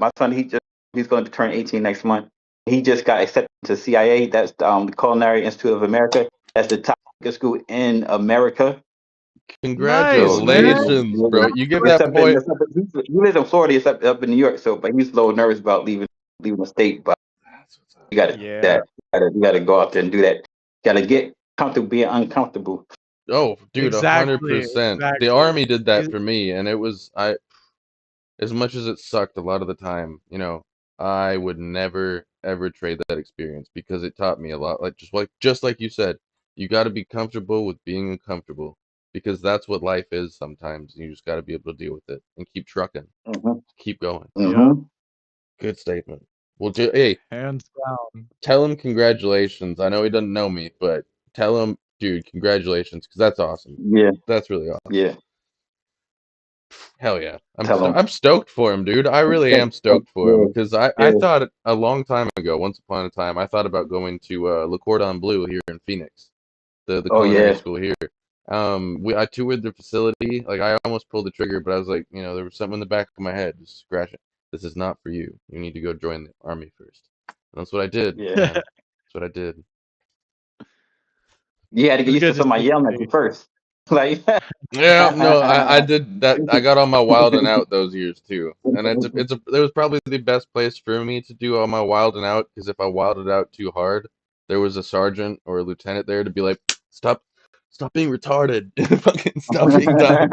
Speaker 4: he's going to turn 18 next month. He just got accepted to CIA. That's the Culinary Institute of America. That's the top cooking school in America.
Speaker 2: Nice,
Speaker 4: So
Speaker 2: man.
Speaker 3: Congratulations, bro. You give
Speaker 4: it's
Speaker 3: that
Speaker 4: up in,
Speaker 3: boy.
Speaker 4: it's up in he lives in Florida. It's up in New York. So, but he's a little nervous about leaving the state. But
Speaker 3: That's what's up.
Speaker 4: you got to do
Speaker 2: Yeah,
Speaker 4: that. You got to go out there and do that. Got to get comfortable being uncomfortable.
Speaker 3: Oh, dude,
Speaker 2: exactly,
Speaker 3: 100%. The
Speaker 2: exactly.
Speaker 3: army did that
Speaker 2: He's-
Speaker 3: for me, and it was as much as it sucked a lot of the time, I would never ever trade that experience because it taught me a lot. Like you said, you got to be comfortable with being uncomfortable because that's what life is sometimes. You just got to be able to deal with it and keep trucking,
Speaker 4: Hmm.
Speaker 3: keep going.
Speaker 2: Yep,
Speaker 4: Hmm.
Speaker 3: Good statement. Well, hey,
Speaker 2: hands down.
Speaker 3: tell him congratulations. I know he doesn't know me, but tell him, dude, congratulations because that's awesome.
Speaker 4: Yeah,
Speaker 3: That's really awesome.
Speaker 4: yeah.
Speaker 3: Hell yeah.
Speaker 4: Tell them.
Speaker 3: I'm stoked for him, dude. I really am stoked for him
Speaker 4: Yeah,
Speaker 3: because I
Speaker 4: yeah.
Speaker 3: thought a long time ago, once upon a time, I thought about going to Le Cordon Bleu here in Phoenix, the
Speaker 4: Oh
Speaker 3: culinary
Speaker 4: yeah.
Speaker 3: school here. I toured their facility. Like I almost pulled the trigger, but I was like, there was something in the back of my head just scratching. This is not for you. You need to go join the army first. And that's what I did,
Speaker 4: Yeah.
Speaker 3: man. That's what I did.
Speaker 4: You had to get
Speaker 2: It's
Speaker 4: used
Speaker 2: good
Speaker 4: to
Speaker 2: to
Speaker 4: somebody yelling at
Speaker 2: see.
Speaker 4: you first. Like
Speaker 3: Yeah, no, I did that. I got on my wild and out those years too, and there was probably the best place for me to do all my wild and out because if I wilded out too hard, there was a sergeant or a lieutenant there to be like, stop being retarded, fucking stop being dumb.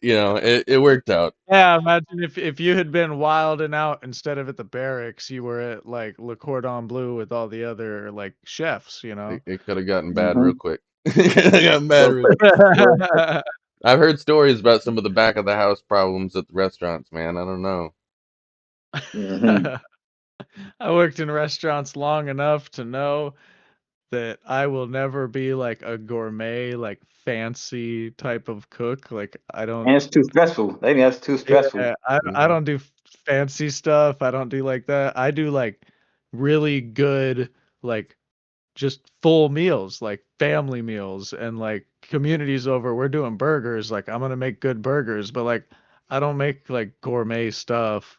Speaker 3: It worked out.
Speaker 2: Yeah, imagine if you had been wild and out instead of at the barracks, you were at like Le Cordon Bleu with all the other like chefs, you know.
Speaker 3: It could have gotten bad real
Speaker 4: Mhm.
Speaker 3: quick. It could have gotten bad real quick. I've heard stories about some of the back of the house problems at the restaurants, man. I don't know.
Speaker 4: Mhm.
Speaker 2: I worked in restaurants long enough to know that I will never be like a gourmet, like fancy type of cook. Like I don't,
Speaker 4: And it's too stressful. Maybe that's too stressful.
Speaker 2: yeah, I don't do fancy stuff. I don't do like that. I do like really good, like just full meals, like family meals and like communities over. We're doing burgers. Like I'm gonna make good burgers, but like I don't make like gourmet stuff.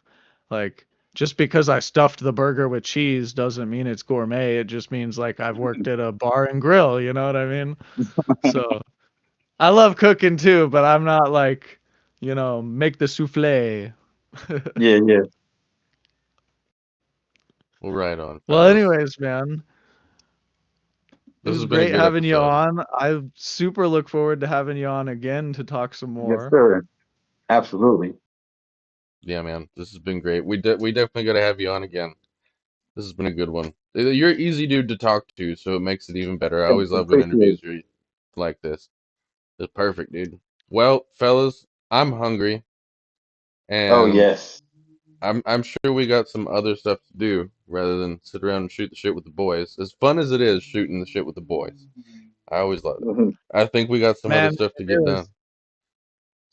Speaker 2: Like just because I stuffed the burger with cheese doesn't mean it's gourmet. It just means like I've worked at a bar and grill, you know what I mean? So I love cooking too, but I'm not like, make the souffle.
Speaker 4: Yeah, yeah.
Speaker 3: Well, right on,
Speaker 2: Well,
Speaker 3: fellas.
Speaker 2: anyways, man, it
Speaker 3: This
Speaker 2: was
Speaker 3: has been a
Speaker 2: great
Speaker 3: good
Speaker 2: having you
Speaker 3: episode.
Speaker 2: on. I super look forward to having you on again to talk some
Speaker 4: Yes,
Speaker 2: more.
Speaker 4: sir. Absolutely.
Speaker 3: Yeah, man, this has been great. We definitely got to have you on again. This has been a good one. You're an easy dude to talk to, so it makes it even better. I
Speaker 4: Thank
Speaker 3: always
Speaker 4: you.
Speaker 3: love when
Speaker 4: Appreciate it.
Speaker 3: interviews are like this. It's perfect, dude. Well, fellas, I'm hungry,
Speaker 4: Oh
Speaker 3: and
Speaker 4: yes.
Speaker 3: I'm sure we got some other stuff to do rather than sit around and shoot the shit with the boys. As fun as it is shooting the shit with the boys, I always love it.
Speaker 4: Mhm.
Speaker 3: I think we got some other
Speaker 2: Man,
Speaker 3: stuff to
Speaker 2: it
Speaker 3: get done.
Speaker 2: is.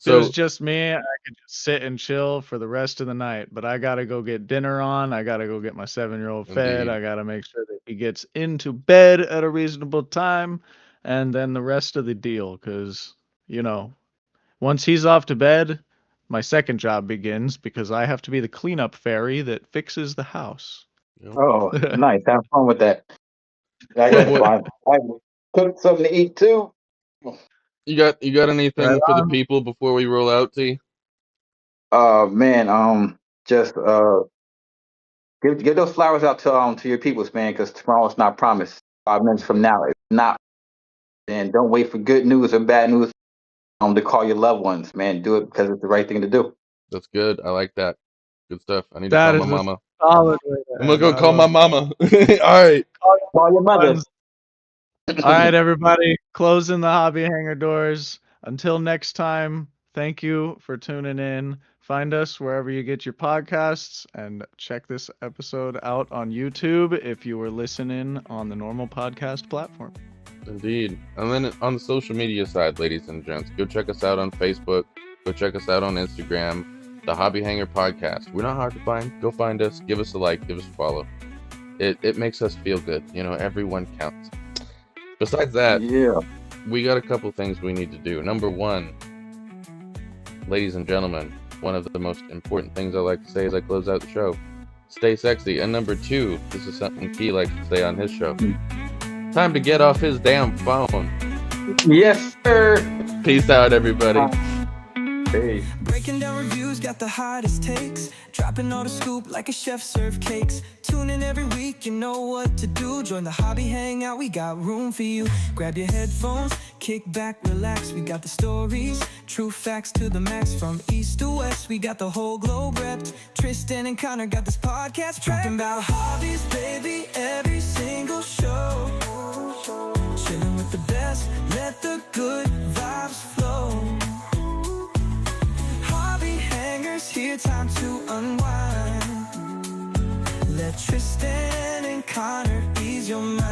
Speaker 2: If it was
Speaker 3: So
Speaker 2: just me, I could just sit and chill for the rest of the night. But I gotta go get dinner on. I gotta go get my 7-year-old fed.
Speaker 3: indeed,
Speaker 2: I gotta make sure that he gets into bed at a reasonable time, and then the rest of the deal. Because once he's off to bed, my second job begins because I have to be the cleanup fairy that fixes the house.
Speaker 4: Oh, nice. Have fun with that. I
Speaker 3: what
Speaker 4: got
Speaker 3: what
Speaker 4: I cooked something to eat too.
Speaker 3: you got
Speaker 2: Right
Speaker 3: anything for the
Speaker 2: on.
Speaker 3: people before we roll out, T?
Speaker 4: Man, just give those flowers out to your peoples, man, because tomorrow's not promised. 5 minutes from now, it's not. And don't wait for good news or bad news to call your loved ones, man. Do it because it's the right thing to do.
Speaker 3: That's good. I like that. Good stuff. I need to call
Speaker 2: That
Speaker 3: my
Speaker 2: is a
Speaker 3: mama.
Speaker 2: solid way
Speaker 3: I'm
Speaker 2: to
Speaker 3: gonna
Speaker 2: end.
Speaker 3: go
Speaker 2: I
Speaker 3: call my
Speaker 2: love
Speaker 3: mama. All right.
Speaker 2: Call
Speaker 4: Call your
Speaker 2: your
Speaker 4: mother.
Speaker 2: ones. All right, everybody, closing the hobby hanger doors. Until next time, thank you for tuning in. Find us wherever you get your podcasts and check this episode out on YouTube if you were listening on the normal podcast platform.
Speaker 3: Indeed. And then on the social media side, ladies and gents, go check us out on Facebook. Go check us out on Instagram. The Hobby Hanger Podcast. We're not hard to find. Go find us. Give us a like. Give us a follow. It makes us feel good. Everyone counts. Besides that,
Speaker 4: Yeah.
Speaker 3: we got a couple things we need to do. Number one, ladies and gentlemen, one of the most important things I like to say as I close out the show, stay sexy. And number two, this is something Key likes to say on his show. Time to get off his damn phone.
Speaker 4: Yes, sir.
Speaker 3: Peace out, everybody.
Speaker 4: Hey.
Speaker 1: Breaking down reviews, got the hottest takes. Dropping all the scoop like a chef serve cakes. Tune in every week, you know what to do. Join the hobby hangout, we got room for you. Grab your headphones, kick back, relax. We got the stories, true facts to the max. From east to west, we got the whole globe wrapped. Tristan and Connor got this podcast talking about hobbies, baby, every single show. Chilling with the best, let the good vibes flow. Hobby hangers here, time to unwind. Let Tristan and Connor ease your mind.